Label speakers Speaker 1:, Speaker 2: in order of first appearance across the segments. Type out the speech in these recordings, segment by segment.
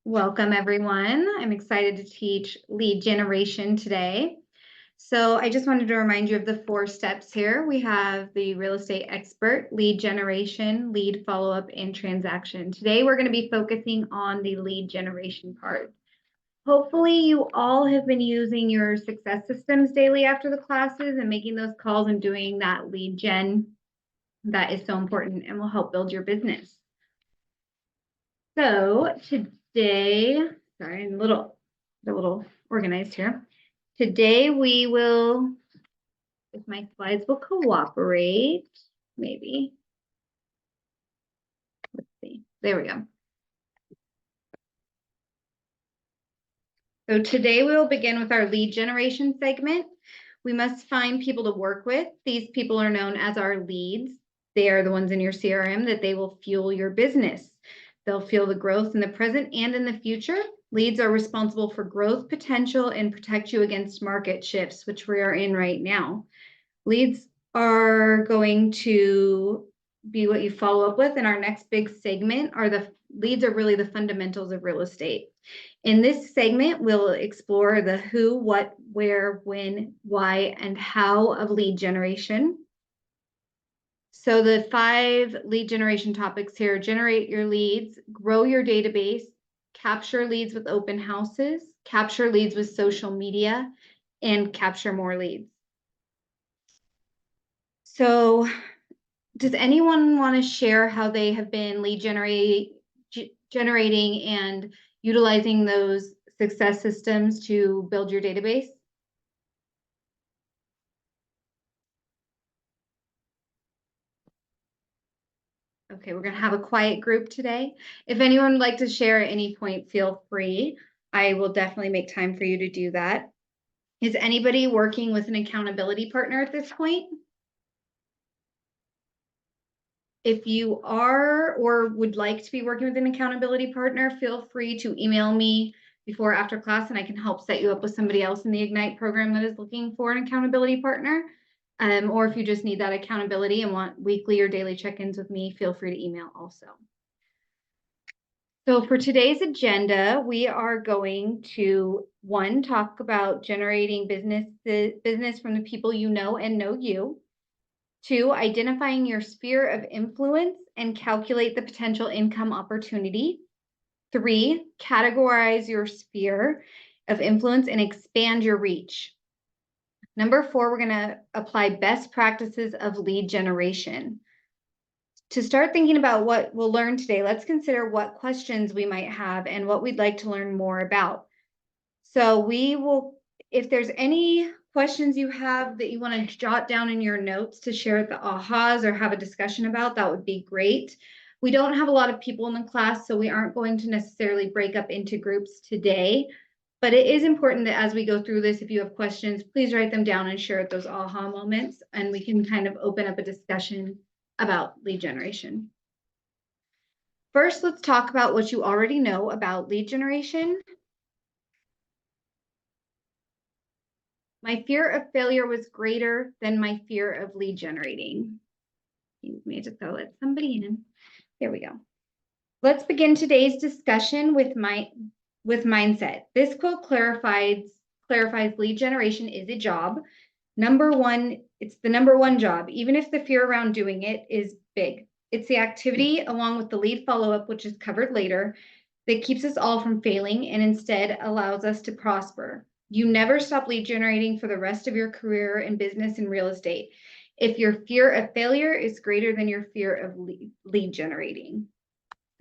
Speaker 1: Welcome, everyone. I'm excited to teach lead generation today. So I just wanted to remind you of the 4 steps here. We have the real estate expert, lead generation, lead follow-up, and transaction. Today, we're going to be focusing on the lead generation part. Hopefully, you all have been using your success systems daily after the classes and making those calls and doing that lead gen. That is so important and will help build your business. So today, sorry, I'm a little organized here. Today we will, if my slides will cooperate, maybe. Let's see. There we go. So today we will begin with our lead generation segment. We must find people to work with. These people are known as our leads. They are the ones in your CRM that they will fuel your business. They'll fuel the growth in the present and in the future. Leads are responsible for growth potential and protect you against market shifts, which we are in right now. Leads are going to be what you follow up with. In our next big segment are the leads are really the fundamentals of real estate. In this segment, we'll explore the who, what, where, when, why, and how of lead generation. So the 5 lead generation topics here: generate your leads, grow your database, capture leads with open houses, capture leads with social media, and capture more leads. So does anyone want to share how they have been lead generating and utilizing those success systems to build your database? Okay, we're going to have a quiet group today. If anyone would like to share at any point, feel free. I will definitely make time for you to do that. Is anybody working with an accountability partner at this point? If you are or would like to be working with an accountability partner, feel free to email me before or after class, and I can help set you up with somebody else in the Ignite program that is looking for an accountability partner. Or if you just need that accountability and want weekly or daily check-ins with me, feel free to email also. So for today's agenda, we are going to, 1, talk about generating business from the people you know and know you. 2, identifying your sphere of influence and calculate the potential income opportunity. 3, categorize your sphere of influence and expand your reach. Number 4, we're going to apply best practices of lead generation. To start thinking about what we'll learn today, let's consider what questions we might have and what we'd like to learn more about. So we will, if there's any questions you have that you want to jot down in your notes to share at the ahas or have a discussion about, that would be great. We don't have a lot of people in the class, so we aren't going to necessarily break up into groups today. But it is important that as we go through this, if you have questions, please write them down and share at those aha moments, and we can kind of open up a discussion about lead generation. First, let's talk about what you already know about lead generation. My fear of failure was greater than my fear of lead generating. You may just go let somebody in. There we go. Let's begin today's discussion with mindset. This quote clarifies lead generation is a job. Number 1, it's the number 1 job, even if the fear around doing it is big. It's the activity along with the lead follow-up, which is covered later, that keeps us all from failing and instead allows us to prosper. You never stop lead generating for the rest of your career in business and real estate if your fear of failure is greater than your fear of lead generating.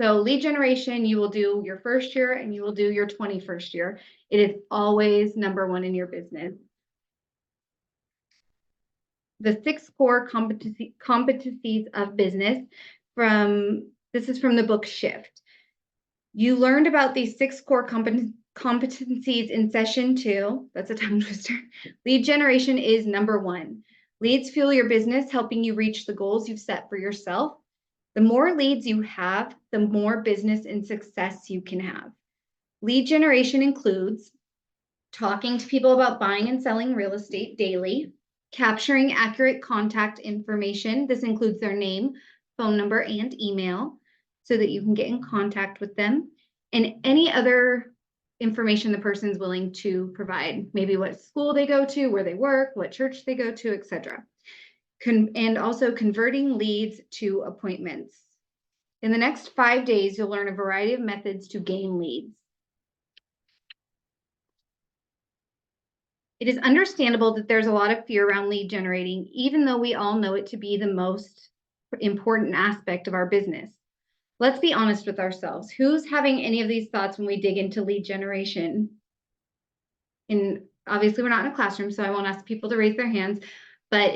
Speaker 1: So lead generation, you will do your first year and you will do your 21st year. It is always number 1 in your business. The 6 core competencies of business this is from the book Shift. You learned about these 6 core competencies in session 2. That's a tongue twister. Lead generation is number 1. Leads fuel your business, helping you reach the goals you've set for yourself. The more leads you have, the more business and success you can have. Lead generation includes talking to people about buying and selling real estate daily, capturing accurate contact information. This includes their name, phone number, and email so that you can get in contact with them, and any other information the person's willing to provide, maybe what school they go to, where they work, what church they go to, etc. And also converting leads to appointments. In the next 5 days, you'll learn a variety of methods to gain leads. It is understandable that there's a lot of fear around lead generating, even though we all know it to be the most important aspect of our business. Let's be honest with ourselves. Who's having any of these thoughts when we dig into lead generation? And obviously we're not in a classroom, so I won't ask people to raise their hands, but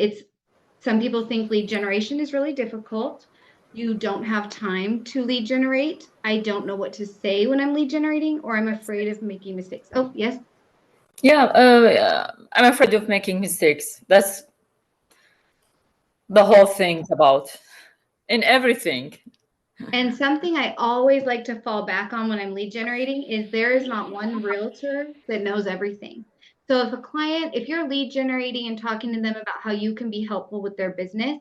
Speaker 1: some people think lead generation is really difficult. You don't have time to lead generate. I don't know what to say when I'm lead generating, or I'm afraid of making mistakes. Oh, yes.
Speaker 2: Yeah, I'm afraid of making mistakes. That's the whole thing about in everything.
Speaker 1: And something I always like to fall back on when I'm lead generating is there is not one realtor that knows everything. So if you're lead generating and talking to them about how you can be helpful with their business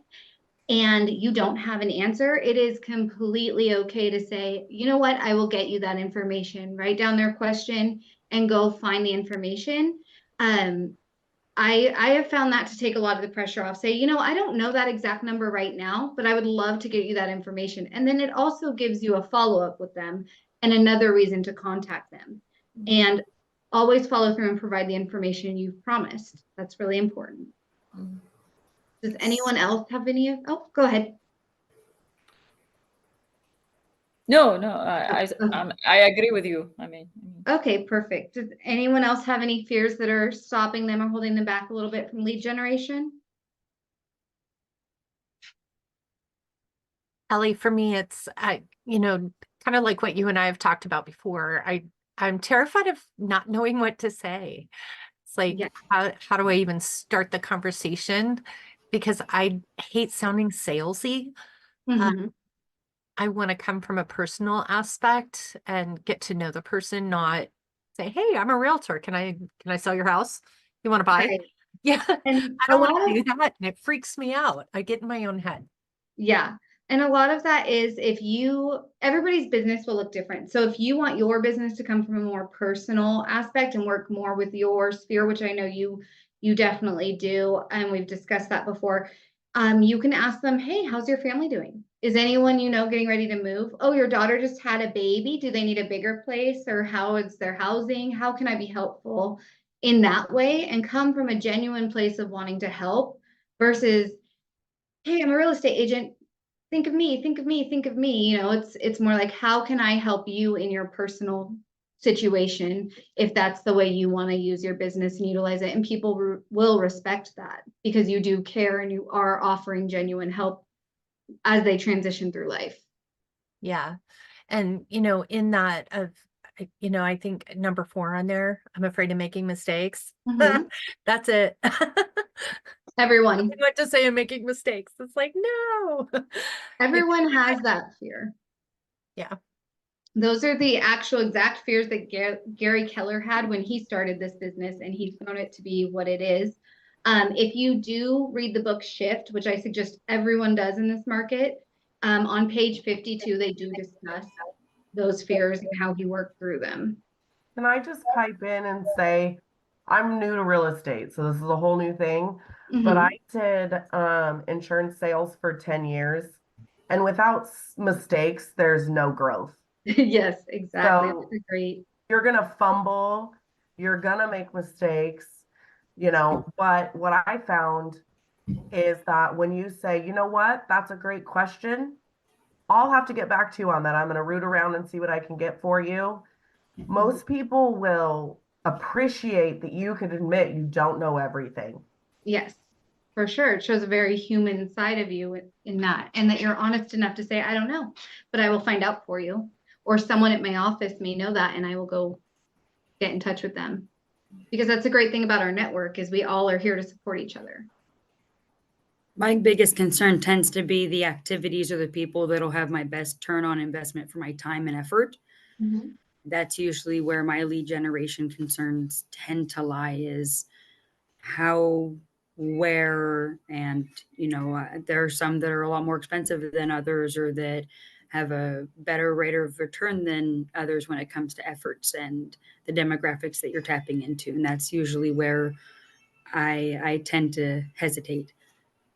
Speaker 1: and you don't have an answer, it is completely okay to say, you know what, I will get you that information. Write down their question and go find the information. I have found that to take a lot of the pressure off. Say, I don't know that exact number right now, but I would love to get you that information. And then it also gives you a follow-up with them and another reason to contact them. And always follow through and provide the information you've promised. That's really important. Does anyone else have oh, go ahead.
Speaker 2: No, I agree with you.
Speaker 1: Okay, perfect. Does anyone else have any fears that are stopping them or holding them back a little bit from lead generation?
Speaker 3: Ellie, for me, it's, kind of like what you and I have talked about before. I'm terrified of not knowing what to say. It's like,
Speaker 1: Yeah.
Speaker 3: how do I even start the conversation? Because I hate sounding salesy.
Speaker 1: Mhm.
Speaker 3: I want to come from a personal aspect and get to know the person, not say, "Hey, I'm a realtor. Can I sell your house? You want to buy?"
Speaker 1: Right.
Speaker 3: Yeah,
Speaker 1: And
Speaker 3: I don't want to do that, and it freaks me out. I get in my own head.
Speaker 1: Yeah. And a lot of that is everybody's business will look different. So if you want your business to come from a more personal aspect and work more with your sphere, which I know you definitely do, and we've discussed that before, you can ask them, hey, how's your family doing? Is anyone getting ready to move? Oh, your daughter just had a baby. Do they need a bigger place? Or how is their housing? How can I be helpful in that way? And come from a genuine place of wanting to help versus, hey, I'm a real estate agent. Think of me, think of me, think of me. It's more like, how can I help you in your personal situation if that's the way you want to use your business and utilize it? And people will respect that because you do care and you are offering genuine help as they transition through life.
Speaker 3: Yeah. And, in that I think number 4 on there, I'm afraid of making mistakes.
Speaker 1: Mhm.
Speaker 3: That's it.
Speaker 1: Everyone.
Speaker 3: What to say I'm making mistakes. It's like, no.
Speaker 1: Everyone has that fear.
Speaker 3: Yeah.
Speaker 1: Those are the actual exact fears that Gary Keller had when he started this business, and he found it to be what it is. If you do read the book Shift, which I suggest everyone does in this market, on page 52, they do discuss those fears and how he worked through them.
Speaker 4: Can I just pipe in and say, I'm new to real estate, so this is a whole new thing. But I did insurance sales for 10 years, and without mistakes, there's no growth.
Speaker 1: Yes, exactly.
Speaker 4: So
Speaker 1: That's great.
Speaker 4: you're gonna fumble, you're gonna make mistakes, but what I found is that when you say, you know what, that's a great question, I'll have to get back to you on that. I'm gonna root around and see what I can get for you. Most people will appreciate that you can admit you don't know everything.
Speaker 1: Yes, for sure. It shows a very human side of you in that, and that you're honest enough to say, I don't know, but I will find out for you. Or someone at my office may know that, and I will go get in touch with them. Because that's a great thing about our network is we all are here to support each other.
Speaker 5: My biggest concern tends to be the activities or the people that'll have my best turn on investment for my time and effort. That's usually where my lead generation concerns tend to lie, is how, where, and there are some that are a lot more expensive than others, or that have a better rate of return than others when it comes to efforts and the demographics that you're tapping into. And that's usually where I tend to hesitate.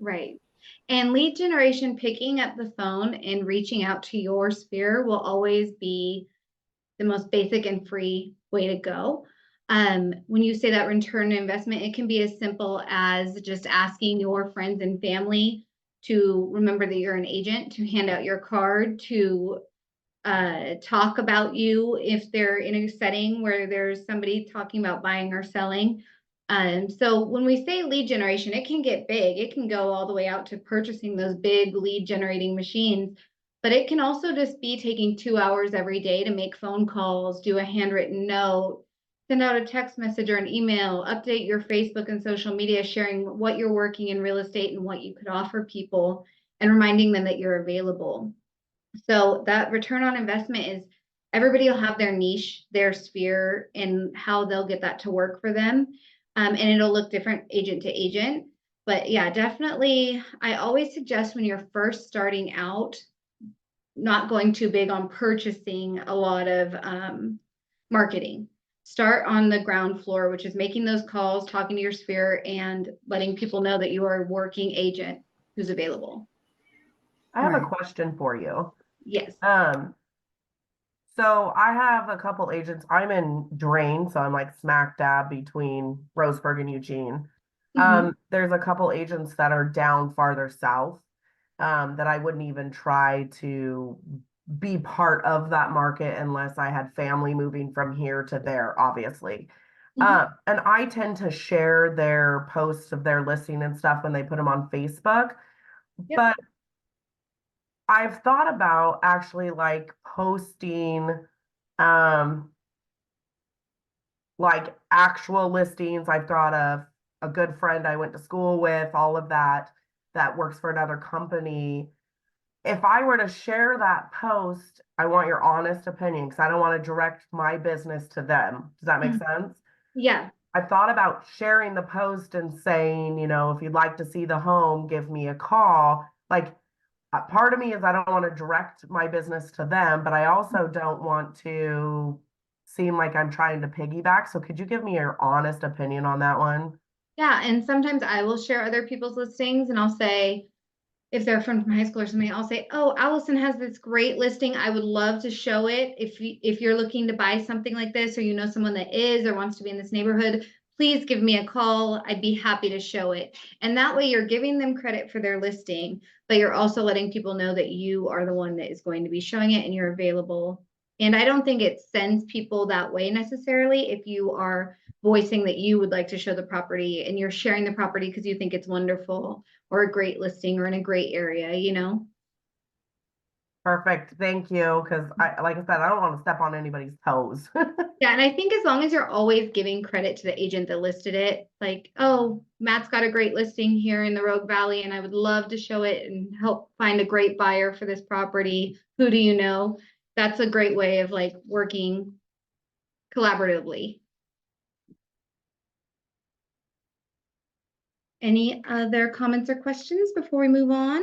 Speaker 1: Right. And lead generation, picking up the phone and reaching out to your sphere will always be the most basic and free way to go. When you say that return on investment, it can be as simple as just asking your friends and family to remember that you're an agent, to hand out your card, to talk about you if they're in a setting where there's somebody talking about buying or selling. So when we say lead generation, it can get big. It can go all the way out to purchasing those big lead generating machines, but it can also just be taking 2 hours every day to make phone calls, do a handwritten note, send out a text message or an email, update your Facebook and social media, sharing what you're working in real estate and what you could offer people, and reminding them that you're available. So that return on investment is everybody will have their niche, their sphere, and how they'll get that to work for them. And it'll look different agent to agent. But yeah, definitely, I always suggest when you're first starting out, not going too big on purchasing a lot of marketing. Start on the ground floor, which is making those calls, talking to your sphere, and letting people know that you are a working agent who's available.
Speaker 4: I have a
Speaker 5: Right.
Speaker 4: question for you.
Speaker 1: Yes.
Speaker 4: So I have a couple agents. I'm in Drain, so I'm like smack dab between Roseburg and Eugene. There's a couple agents that are down farther south, that I wouldn't even try to be part of that market unless I had family moving from here to there, obviously. And I tend to share their posts of their listing and stuff when they put them on Facebook.
Speaker 1: Yep.
Speaker 4: But I've thought about actually like posting like actual listings. I've got a good friend I went to school with, all of that, that works for another company. If I were to share that post, I want your honest opinion because I don't want to direct my business to them. Does that make sense?
Speaker 1: Yeah.
Speaker 4: I've thought about sharing the post and saying, you know, if you'd like to see the home, give me a call. Like, part of me is I don't want to direct my business to them, but I also don't want to seem like I'm trying to piggyback. So could you give me your honest opinion on that one?
Speaker 1: Yeah, and sometimes I will share other people's listings and I'll say, if they're from high school or something, I'll say, "Oh, Allison has this great listing. I would love to show it. If you're looking to buy something like this, or you know someone that is or wants to be in this neighborhood, please give me a call. I'd be happy to show it." And that way you're giving them credit for their listing, but you're also letting people know that you are the one that is going to be showing it and you're available. And I don't think it sends people that way necessarily if you are voicing that you would like to show the property and you're sharing the property because you think it's wonderful or a great listing or in a great area, you know?
Speaker 4: Perfect. Thank you. Because like I said, I don't want to step on anybody's toes.
Speaker 1: Yeah, and I think as long as you're always giving credit to the agent that listed it, like, "Oh, Matt's got a great listing here in the Rogue Valley, and I would love to show it and help find a great buyer for this property. Who do you know?" That's a great way of like working collaboratively. Any other comments or questions before we move on?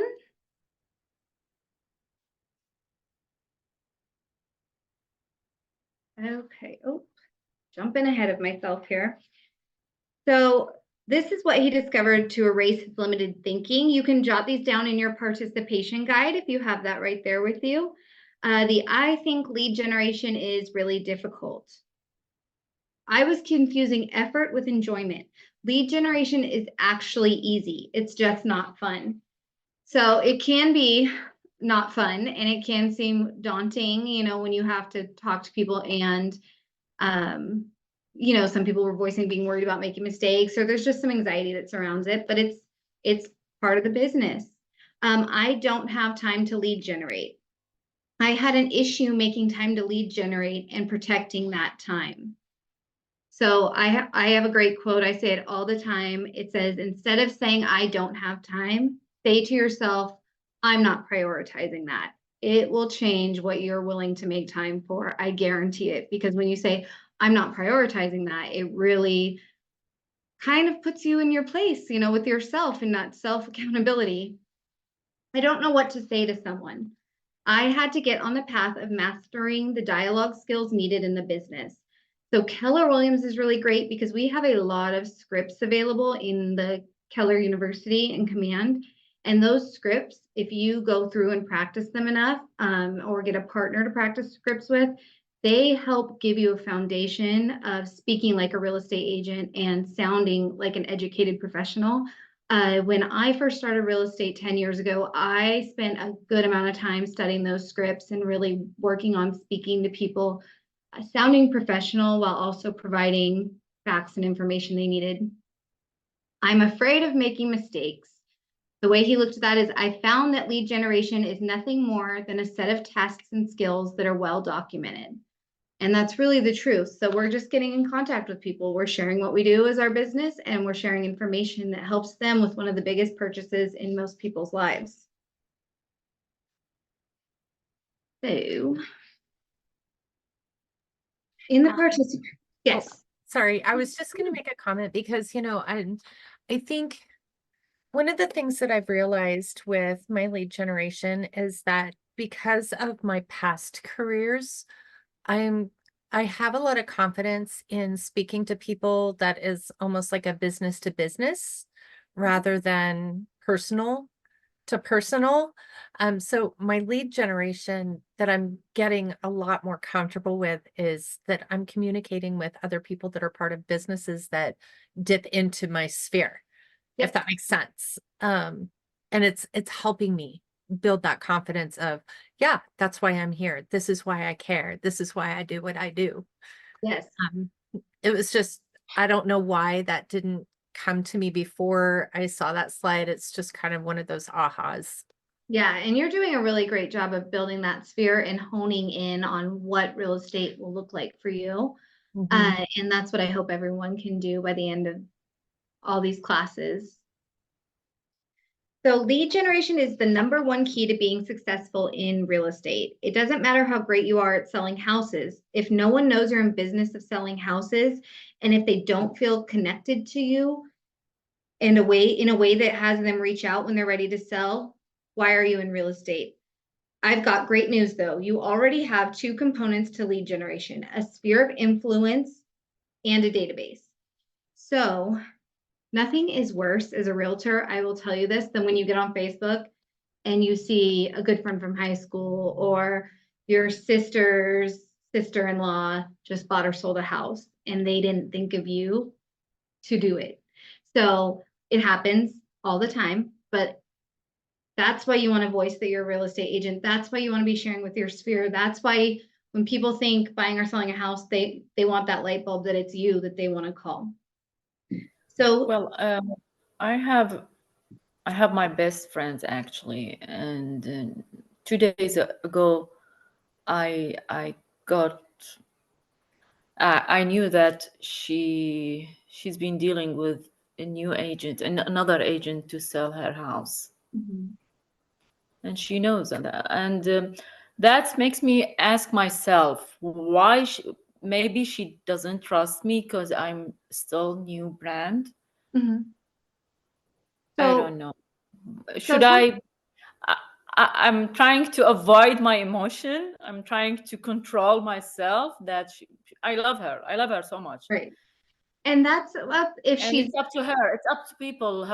Speaker 1: Okay. Oh, jumping ahead of myself here. So this is what he discovered to erase his limited thinking. You can jot these down in your participation guide if you have that right there with you. The I think lead generation is really difficult. I was confusing effort with enjoyment. Lead generation is actually easy. It's just not fun. So it can be not fun and it can seem daunting, you know, when you have to talk to people and you know, some people were voicing being worried about making mistakes, or there's just some anxiety that surrounds it, but it's part of the business. I don't have time to lead generate. I had an issue making time to lead generate and protecting that time. So I have a great quote. I say it all the time. It says, instead of saying I don't have time, say to yourself, I'm not prioritizing that. It will change what you're willing to make time for. I guarantee it. Because when you say I'm not prioritizing that, it really kind of puts you in your place, you know, with yourself and that self accountability. I don't know what to say to someone. I had to get on the path of mastering the dialogue skills needed in the business. So Keller Williams is really great because we have a lot of scripts available in the Keller University and Command. And those scripts, if you go through and practice them enough, or get a partner to practice scripts with, they help give you a foundation of speaking like a real estate agent and sounding like an educated professional. When I first started real estate 10 years ago, I spent a good amount of time studying those scripts and really working on speaking to people, sounding professional while also providing facts and information they needed. I'm afraid of making mistakes. The way he looked at that is, I found that lead generation is nothing more than a set of tasks and skills that are well documented. And that's really the truth. So we're just getting in contact with people. We're sharing what we do as our business, and we're sharing information that helps them with one of the biggest purchases in most people's lives. So in the purchase, yes.
Speaker 3: Sorry, I was just going to make a comment because, I think one of the things that I've realized with my lead generation is that because of my past careers, I have a lot of confidence in speaking to people that is almost like a business to business rather than personal to personal. So my lead generation that I'm getting a lot more comfortable with is that I'm communicating with other people that are part of businesses that dip into my sphere, if
Speaker 1: Yep.
Speaker 3: that makes sense. And it's helping me build that confidence of, yeah, that's why I'm here. This is why I care. This is why I do what I do.
Speaker 1: Yes.
Speaker 3: It was just, I don't know why that didn't come to me before I saw that slide. It's just kind of one of those ahas.
Speaker 1: Yeah, and you're doing a really great job of building that sphere and honing in on what real estate will look like for you. And that's what I hope everyone can do by the end of all these classes. So lead generation is the #1 key to being successful in real estate. It doesn't matter how great you are at selling houses. If no one knows you're in business of selling houses, and if they don't feel connected to you in a way that has them reach out when they're ready to sell, why are you in real estate? I've got great news though. You already have 2 components to lead generation: a sphere of influence and a database. So nothing is worse as a realtor, I will tell you this, than when you get on Facebook and you see a good friend from high school or your sister's sister-in-law just bought or sold a house and they didn't think of you to do it. So it happens all the time, but that's why you want to voice that you're a real estate agent. That's why you want to be sharing with your sphere. That's why when people think buying or selling a house, they want that light bulb that it's you that they want to call. So
Speaker 2: Well, I have my best friends actually, and 2 days ago, I got I knew that she's been dealing with a new agent and another agent to sell her house, and she knows that, and that makes me ask myself why maybe she doesn't trust me because I'm still new brand. I don't know. Should I'm trying to avoid my emotion. I'm trying to control myself. That I love her. I love her so much.
Speaker 1: Right. And that's up if
Speaker 2: And
Speaker 1: she's
Speaker 2: it's up to her. It's up to people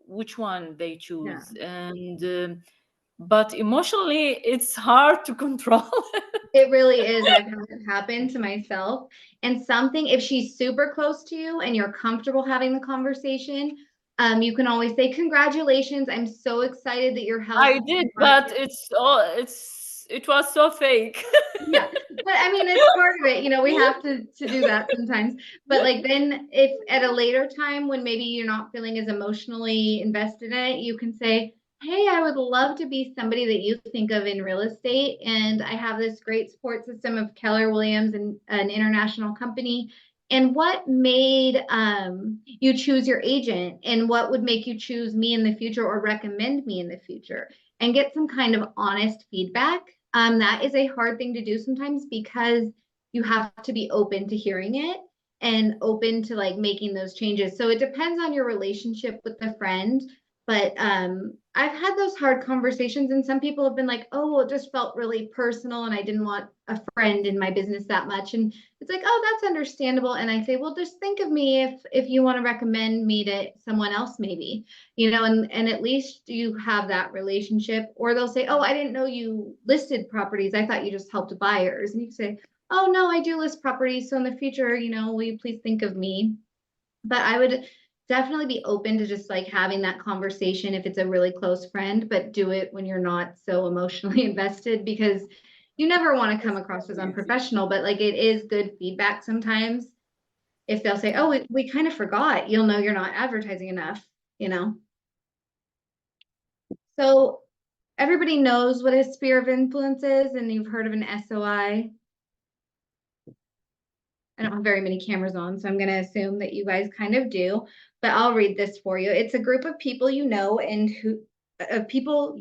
Speaker 2: which one they choose. And but emotionally, it's hard to control.
Speaker 1: it really is. I've had it happen to myself. And something, if she's super close to you and you're comfortable having the conversation, you can always say, congratulations, I'm so excited that your house.
Speaker 2: I did, but it was so fake.
Speaker 1: Yeah, but I mean, it's part of it, we have to do that sometimes. But like then if at a later time when maybe you're not feeling as emotionally invested in it, you can say, hey, I would love to be somebody that you think of in real estate. And I have this great support system of Keller Williams and an international company. And what made you choose your agent? And what would make you choose me in the future or recommend me in the future? And get some kind of honest feedback. That is a hard thing to do sometimes because you have to be open to hearing it and open to like making those changes. So it depends on your relationship with the friend. But I've had those hard conversations, and some people have been like, oh, well, it just felt really personal and I didn't want a friend in my business that much. And it's like, oh, that's understandable. And I say, well, just think of me if you want to recommend me to someone else, maybe, and at least you have that relationship. Or they'll say, oh, I didn't know you listed properties. I thought you just helped buyers. And you say, oh, no, I do list properties. So in the future, will you please think of me? But I would definitely be open to just like having that conversation if it's a really close friend, but do it when you're not so emotionally invested, because you never want to come across as unprofessional, but like it is good feedback sometimes. If they'll say, oh, we kind of forgot, you'll know you're not advertising enough. So everybody knows what a sphere of influence is, and you've heard of an SOI. I don't have very many cameras on, so I'm going to assume that you guys kind of do, but I'll read this for you. It's a group of people you know and people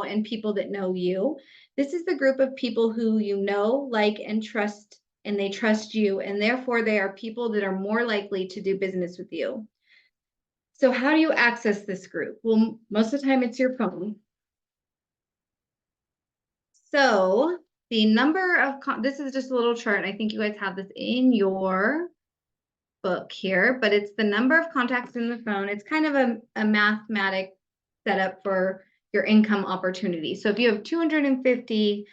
Speaker 1: and people that know you. This is the group of people who you know, like, and trust, and they trust you, and therefore they are people that are more likely to do business with you. So how do you access this group? Well, most of the time it's your phone. So the number of, this is just a little chart, and I think you guys have this in your book here, but it's the number of contacts in the phone. It's kind of a mathematic setup for your income opportunity. So if you have 250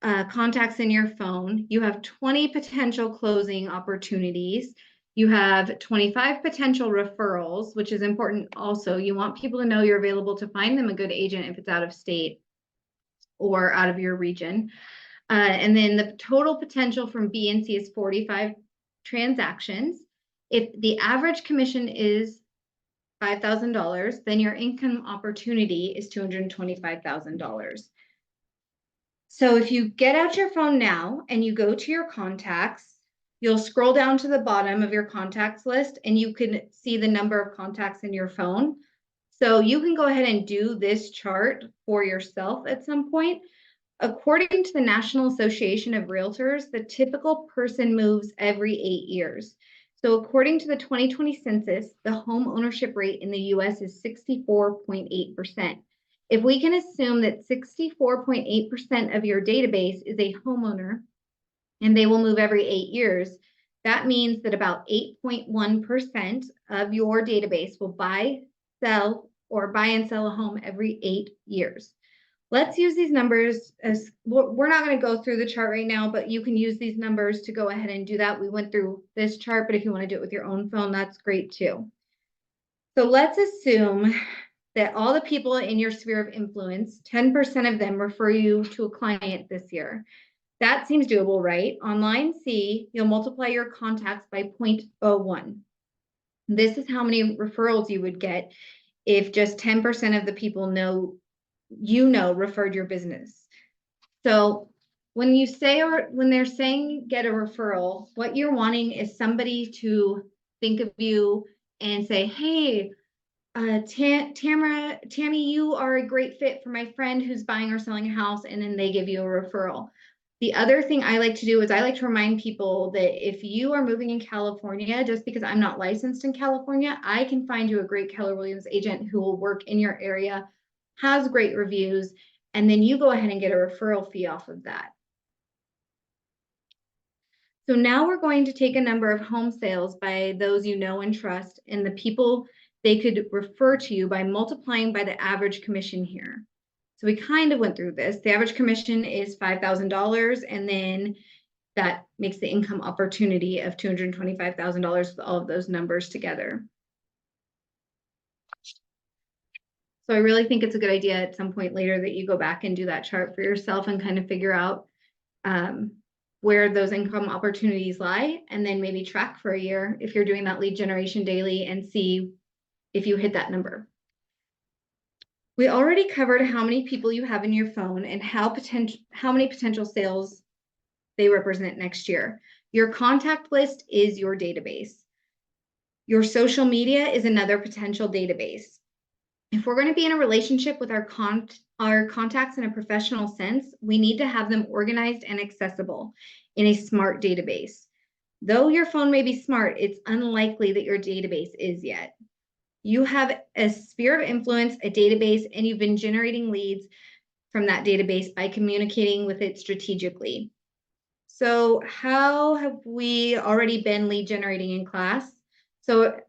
Speaker 1: contacts in your phone, you have 20 potential closing opportunities. You have 25 potential referrals, which is important also. You want people to know you're available to find them a good agent if it's out of state or out of your region. And then the total potential from B and C is 45 transactions. If the average commission is $5,000, then your income opportunity is $225,000. So if you get out your phone now and you go to your contacts, you'll scroll down to the bottom of your contacts list and you can see the number of contacts in your phone. So you can go ahead and do this chart for yourself at some point. According to the National Association of Realtors, the typical person moves every 8 years. So according to the 2020 census, the home ownership rate in the US is 64.8%. If we can assume that 64.8% of your database is a homeowner and they will move every 8 years, that means that about 8.1% of your database will buy and sell a home every 8 years. Let's use these numbers as, we're not going to go through the chart right now, but you can use these numbers to go ahead and do that. We went through this chart, but if you want to do it with your own phone, that's great too. So let's assume that all the people in your sphere of influence, 10% of them refer you to a client this year. That seems doable, right? On line C, you'll multiply your contacts by 0.01. This is how many referrals you would get if just 10% of the people referred your business. So when you say, or when they're saying get a referral, what you're wanting is somebody to think of you and say, hey, Tammy, you are a great fit for my friend who's buying or selling a house, and then they give you a referral. The other thing I like to do is I like to remind people that if you are moving in California, just because I'm not licensed in California, I can find you a great Keller Williams agent who will work in your area, has great reviews, and then you go ahead and get a referral fee off of that. So now we're going to take a number of home sales by those you know and trust and the people they could refer to you by multiplying by the average commission here. So we kind of went through this. The average commission is $5,000, and then that makes the income opportunity of $225,000 with all of those numbers together. So I really think it's a good idea at some point later that you go back and do that chart for yourself and kind of figure out where those income opportunities lie, and then maybe track for a year if you're doing that lead generation daily and see if you hit that number. We already covered how many people you have in your phone and how many potential sales they represent next year. Your contact list is your database. Your social media is another potential database. If we're going to be in a relationship with our contacts in a professional sense, we need to have them organized and accessible in a smart database. Though your phone may be smart, it's unlikely that your database is yet. You have a sphere of influence, a database, and you've been generating leads from that database by communicating with it strategically. So how have we already been lead generating in class? So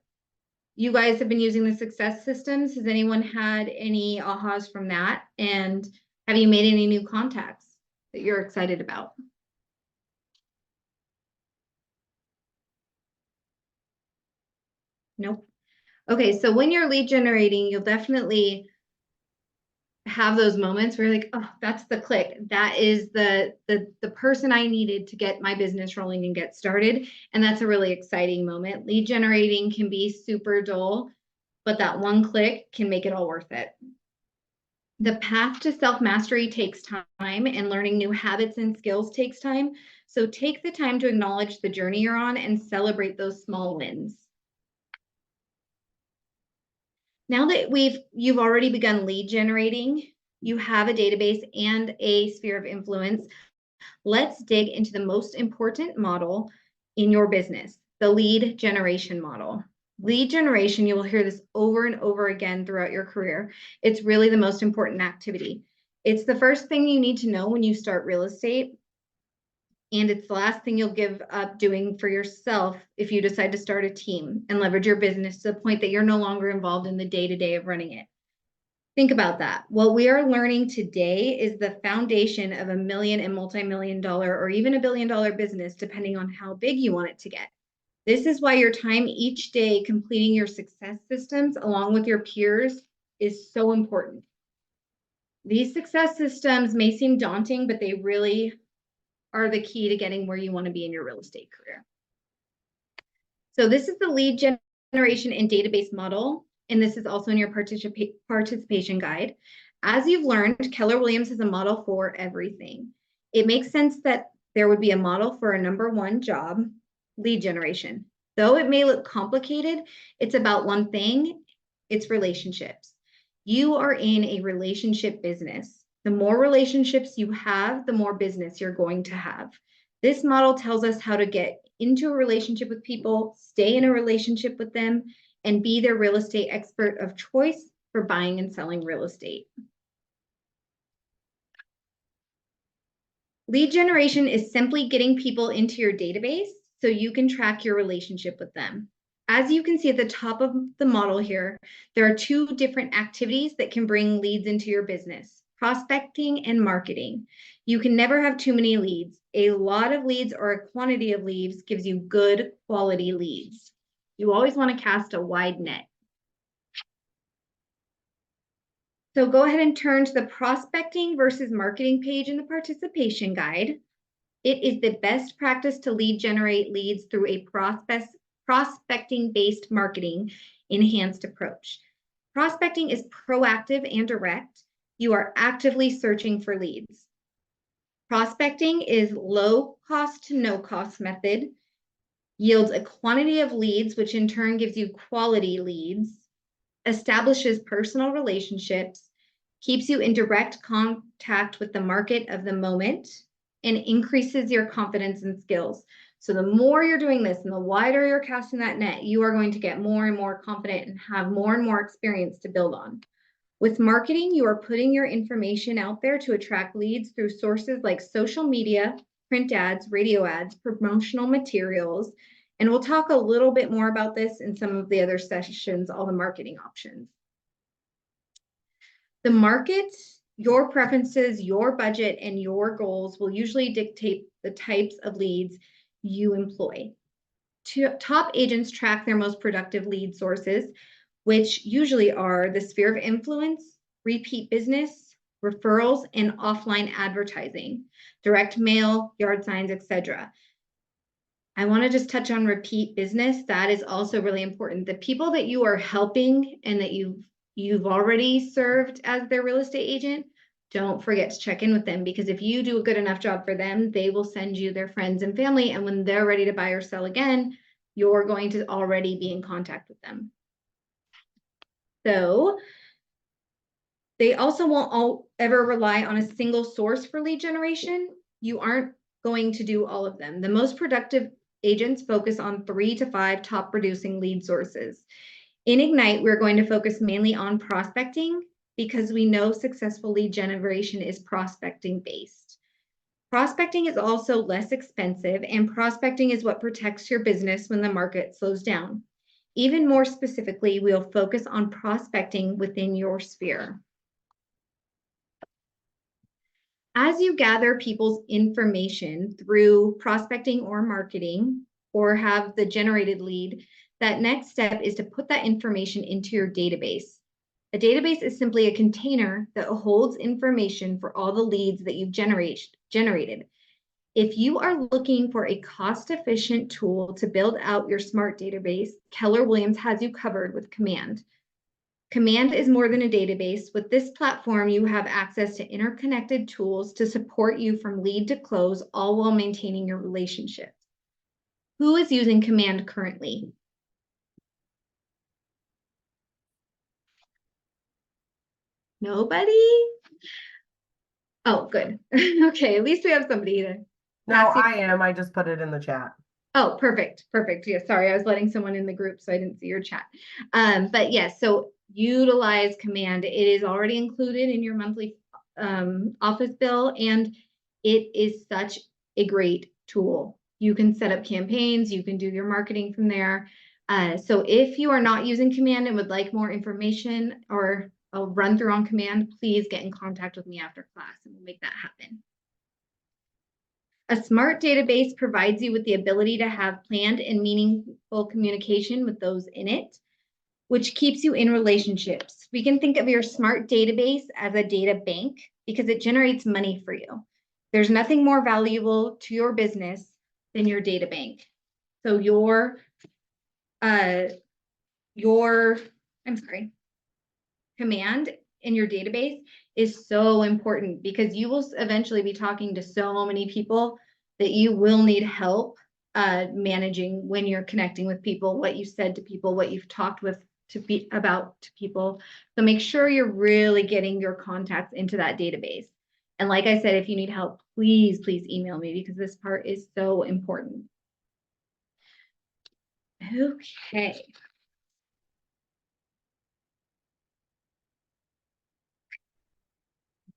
Speaker 1: you guys have been using the success systems. Has anyone had any ahas from that? And have you made any new contacts that you're excited about? Nope. Okay, so when you're lead generating, you'll definitely have those moments where you're like, oh, that's the click. That is the person I needed to get my business rolling and get started. And that's a really exciting moment. Lead generating can be super dull, but that one click can make it all worth it. The path to self-mastery takes time, and learning new habits and skills takes time. So take the time to acknowledge the journey you're on and celebrate those small wins. Now that you've already begun lead generating, you have a database and a sphere of influence, let's dig into the most important model in your business, the lead generation model. Lead generation, you will hear this over and over again throughout your career. It's really the most important activity. It's the first thing you need to know when you start real estate. And it's the last thing you'll give up doing for yourself if you decide to start a team and leverage your business to the point that you're no longer involved in the day-to-day of running it. Think about that. What we are learning today is the foundation of $1 million and multi-million dollar or even $1 billion business, depending on how big you want it to get. This is why your time each day completing your success systems along with your peers is so important. These success systems may seem daunting, but they really are the key to getting where you want to be in your real estate career. So this is the lead generation and database model, and this is also in your participation guide. As you've learned, Keller Williams has a model for everything. It makes sense that there would be a model for a number one job, lead generation. Though it may look complicated, it's about one thing, it's relationships. You are in a relationship business. The more relationships you have, the more business you're going to have. This model tells us how to get into a relationship with people, stay in a relationship with them, and be their real estate expert of choice for buying and selling real estate. Lead generation is simply getting people into your database so you can track your relationship with them. As you can see at the top of the model here, there are two different activities that can bring leads into your business: prospecting and marketing. You can never have too many leads. A lot of leads or a quantity of leads gives you good quality leads. You always want to cast a wide net. So go ahead and turn to the prospecting versus marketing page in the participation guide. It is the best practice to lead generate leads through a prospecting-based marketing enhanced approach. Prospecting is proactive and direct. You are actively searching for leads. Prospecting is low cost to no cost method, yields a quantity of leads, which in turn gives you quality leads, establishes personal relationships, keeps you in direct contact with the market of the moment, and increases your confidence and skills. So the more you're doing this and the wider you're casting that net, you are going to get more and more confident and have more and more experience to build on. With marketing, you are putting your information out there to attract leads through sources like social media, print ads, radio ads, promotional materials, and we'll talk a little bit more about this in some of the other sessions, all the marketing options. The market, your preferences, your budget, and your goals will usually dictate the types of leads you employ. Top agents track their most productive lead sources, which usually are the sphere of influence, repeat business, referrals, and offline advertising, direct mail, yard signs, etc. I want to just touch on repeat business. That is also really important. The people that you are helping and that you've already served as their real estate agent, don't forget to check in with them, because if you do a good enough job for them, they will send you their friends and family. And when they're ready to buy or sell again, you're going to already be in contact with them. So they also won't ever rely on a single source for lead generation. You aren't going to do all of them. The most productive agents focus on 3 to 5 top producing lead sources. In Ignite, we're going to focus mainly on prospecting because we know successful lead generation is prospecting based. Prospecting is also less expensive, and prospecting is what protects your business when the market slows down. Even more specifically, we'll focus on prospecting within your sphere. As you gather people's information through prospecting or marketing, or have the generated lead, that next step is to put that information into your database. A database is simply a container that holds information for all the leads that you've generated. If you are looking for a cost-efficient tool to build out your smart database, Keller Williams has you covered with Command. Command is more than a database. With this platform, you have access to interconnected tools to support you from lead to close, all while maintaining your relationships. Who is using Command currently? Nobody? Oh, good. Okay, at least we have somebody to.
Speaker 4: No,
Speaker 1: Cassie?
Speaker 4: I am. I just put it in the chat.
Speaker 1: Oh, perfect. Perfect. Yeah, sorry, I was letting someone in the group, so I didn't see your chat. But yes, so utilize Command. It is already included in your monthly office bill, and it is such a great tool. You can set up campaigns, you can do your marketing from there. So if you are not using Command and would like more information or a run through on Command, please get in contact with me after class and we'll make that happen. A smart database provides you with the ability to have planned and meaningful communication with those in it, which keeps you in relationships. We can think of your smart database as a data bank because it generates money for you. There's nothing more valuable to your business than your data bank. So Command in your database is so important because you will eventually be talking to so many people that you will need help managing when you're connecting with people, what you said to people, what you've talked to people. So make sure you're really getting your contacts into that database. And like I said, if you need help, please email me because this part is so important. Okay.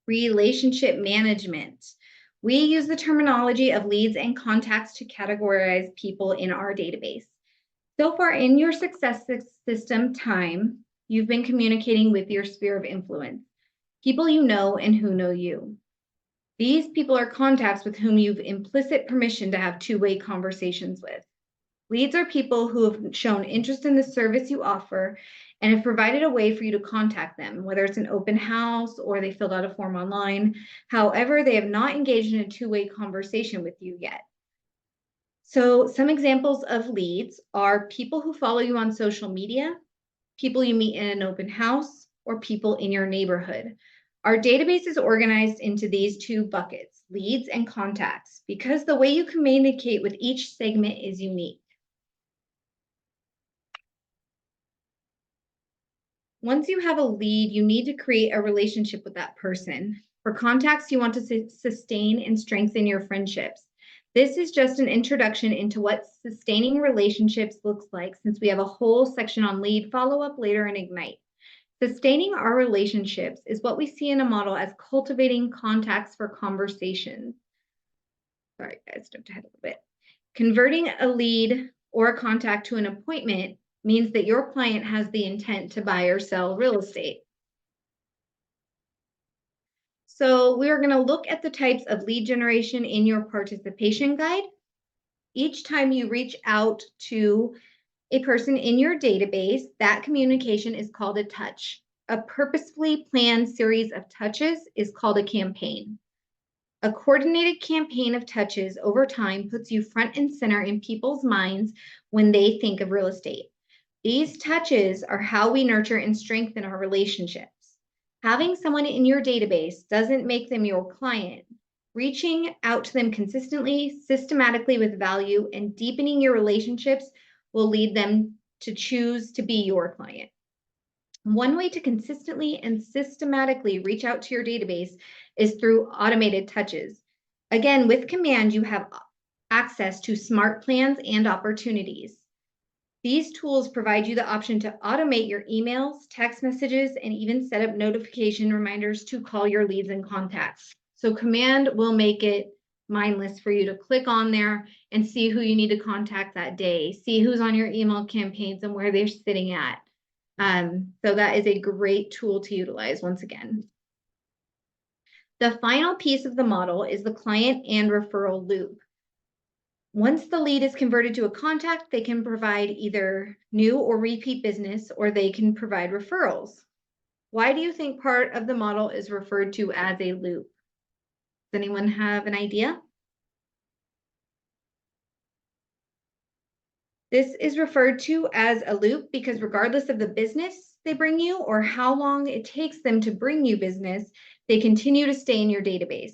Speaker 1: Relationship management. We use the terminology of leads and contacts to categorize people in our database. So far in your success system time, you've been communicating with your sphere of influence, people you know and who know you. These people are contacts with whom you've implicit permission to have two-way conversations with. Leads are people who have shown interest in the service you offer and have provided a way for you to contact them, whether it's an open house or they filled out a form online. However, they have not engaged in a two-way conversation with you yet. So some examples of leads are people who follow you on social media, people you meet in an open house, or people in your neighborhood. Our database is organized into these two buckets, leads and contacts, because the way you communicate with each segment is unique. Once you have a lead, you need to create a relationship with that person. For contacts, you want to sustain and strengthen your friendships. This is just an introduction into what sustaining relationships looks like, since we have a whole section on lead follow-up later in Ignite. Sustaining our relationships is what we see in a model as cultivating contacts for conversations. Sorry, guys, jumped ahead a little bit. Converting a lead or a contact to an appointment means that your client has the intent to buy or sell real estate. So we're going to look at the types of lead generation in your participation guide. Each time you reach out to a person in your database, that communication is called a touch. A purposefully planned series of touches is called a campaign. A coordinated campaign of touches over time puts you front and center in people's minds when they think of real estate. These touches are how we nurture and strengthen our relationships. Having someone in your database doesn't make them your client. Reaching out to them consistently, systematically with value, and deepening your relationships will lead them to choose to be your client. One way to consistently and systematically reach out to your database is through automated touches. Again, with Command, you have access to smart plans and opportunities. These tools provide you the option to automate your emails, text messages, and even set up notification reminders to call your leads and contacts. So Command will make it mindless for you to click on there and see who you need to contact that day, see who's on your email campaigns and where they're sitting at. So that is a great tool to utilize once again. The final piece of the model is the client and referral loop. Once the lead is converted to a contact, they can provide either new or repeat business, or they can provide referrals. Why do you think part of the model is referred to as a loop? Does anyone have an idea? This is referred to as a loop because regardless of the business they bring you or how long it takes them to bring you business, they continue to stay in your database.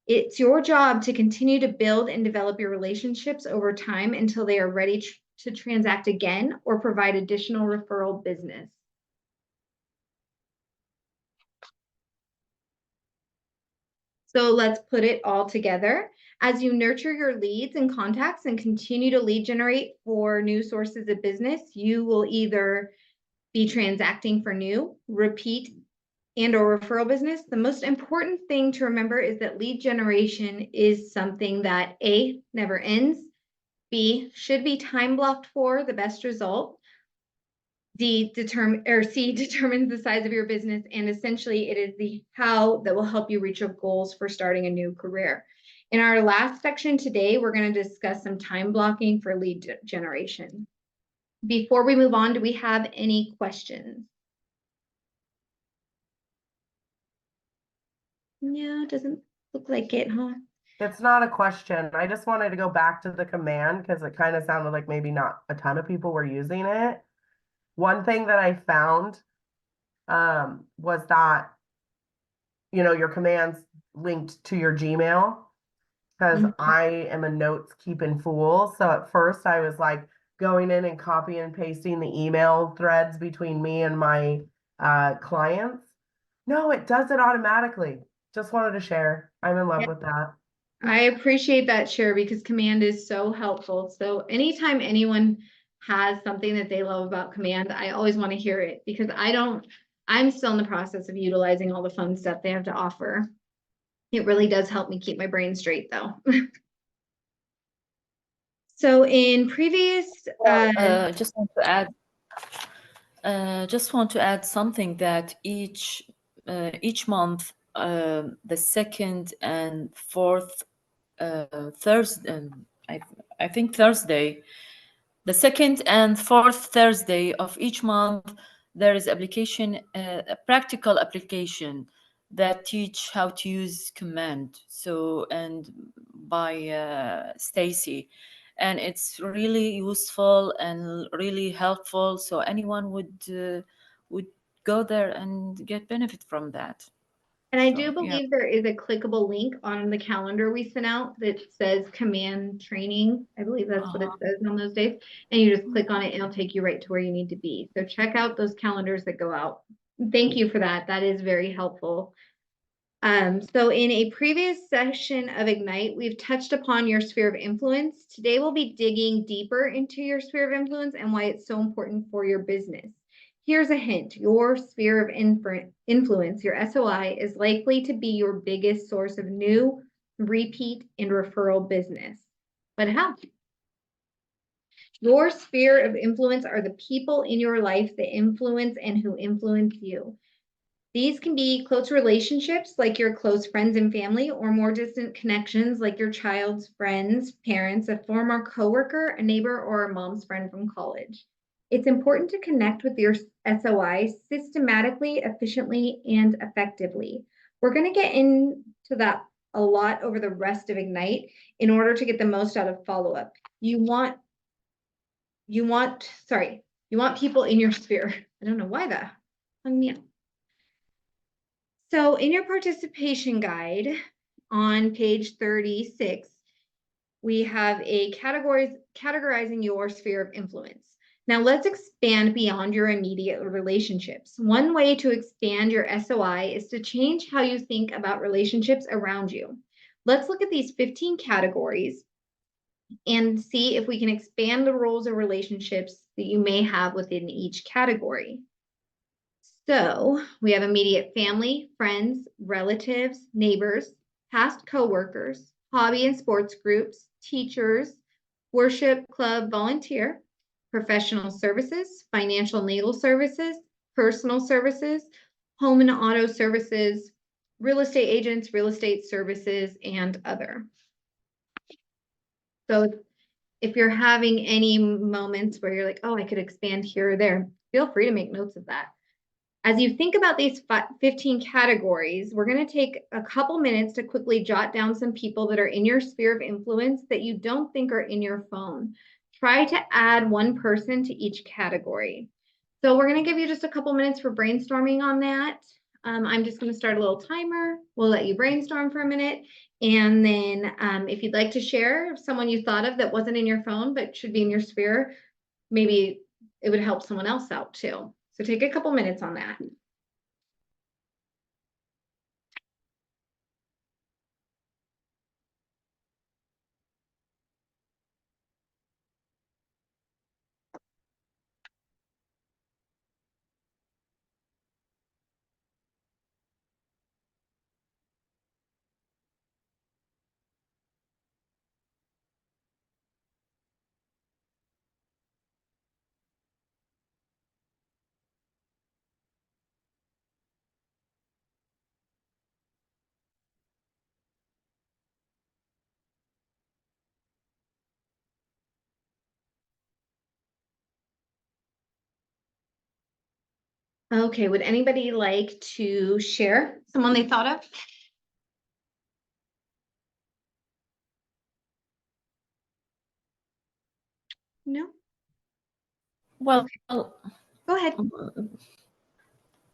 Speaker 1: It's your job to continue to build and develop your relationships over time until they are ready to transact again or provide additional referral business. So let's put it all together. As you nurture your leads and contacts and continue to lead generate for new sources of business, you will either be transacting for new, repeat, and or referral business. The most important thing to remember is that lead generation is something that A, never ends, B, should be time blocked for the best result, C determines the size of your business, and essentially it is the how that will help you reach your goals for starting a new career. In our last section today, we're going to discuss some time blocking for lead generation. Before we move on, do we have any questions? No, it doesn't look like it, huh?
Speaker 4: It's not a question. I just wanted to go back to the command because it kind of sounded like maybe not a ton of people were using it. One thing that I found was that, your commands linked to your Gmail, because I am a notes keeping fool. So at first I was like going in and copy and pasting the email threads between me and my clients. No, it does it automatically. Just wanted to share. I'm in love with that.
Speaker 1: I appreciate that share because command is so helpful. So anytime anyone has something that they love about command, I always want to hear it because I'm still in the process of utilizing all the fun stuff they have to offer. It really does help me keep my brain straight though. So in previous,
Speaker 2: Just want to add something that each month, the second and fourth Thursday, I think Thursday, the second and fourth Thursday of each month, there is application, a practical application that teach how to use command. So, and by Stacy, and it's really useful and really helpful. So anyone would go there and get benefit from that.
Speaker 1: and I
Speaker 2: So,
Speaker 1: do
Speaker 2: yeah.
Speaker 1: believe there is a clickable link on the calendar we sent out that says command training. I believe that's what it says on those days. And you just click on it and it'll take you right to where you need to be. So check out those calendars that go out. Thank you for that. That is very helpful. So in a previous session of Ignite, we've touched upon your sphere of influence. Today we'll be digging deeper into your sphere of influence and why it's so important for your business. Here's a hint. Your sphere of influence, your SOI, is likely to be your biggest source of new, repeat, and referral business. But how? Your sphere of influence are the people in your life that influence and who influence you. These can be close relationships like your close friends and family, or more distant connections like your child's friends, parents, a former coworker, a neighbor, or a mom's friend from college. It's important to connect with your SOI systematically, efficiently, and effectively. We're going to get into that a lot over the rest of Ignite in order to get the most out of follow-up. You want people in your sphere. I don't know why that hung me up. So in your participation guide on page 36, we have a categorizing your sphere of influence. Now let's expand beyond your immediate relationships. One way to expand your SOI is to change how you think about relationships around you. Let's look at these 15 categories and see if we can expand the roles or relationships that you may have within each category. So we have immediate family, friends, relatives, neighbors, past coworkers, hobby and sports groups, teachers, worship club volunteer, professional services, financial and legal services, personal services, home and auto services, real estate agents, real estate services, and other. So if you're having any moments where you're like, oh, I could expand here or there, feel free to make notes of that. As you think about these 15 categories, we're going to take a couple minutes to quickly jot down some people that are in your sphere of influence that you don't think are in your phone. Try to add one person to each category. So we're going to give you just a couple minutes for brainstorming on that. I'm just going to start a little timer. We'll let you brainstorm for a minute. And then if you'd like to share someone you thought of that wasn't in your phone but should be in your sphere, maybe it would help someone else out too. So take a couple minutes on that. Okay, would anybody like to share someone they thought of? No?
Speaker 2: Well,
Speaker 1: Go ahead.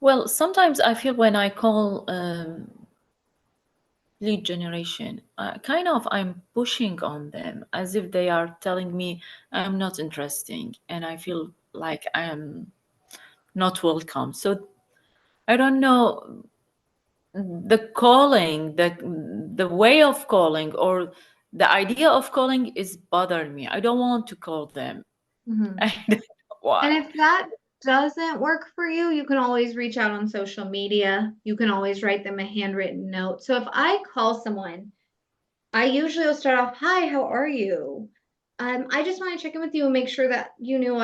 Speaker 2: well, sometimes I feel when I call lead generation, kind of I'm pushing on them as if they are telling me I'm not interesting, and I feel like I am not welcome. So I don't know, the calling, the way of calling or the idea of calling is bothering me. I don't want to call them.
Speaker 1: Mhm.
Speaker 2: I don't know why.
Speaker 1: And if that doesn't work for you, you can always reach out on social media. You can always write them a handwritten note. So if I call someone, I usually will start off, hi, how are you? I just want to check in with you and make sure that you knew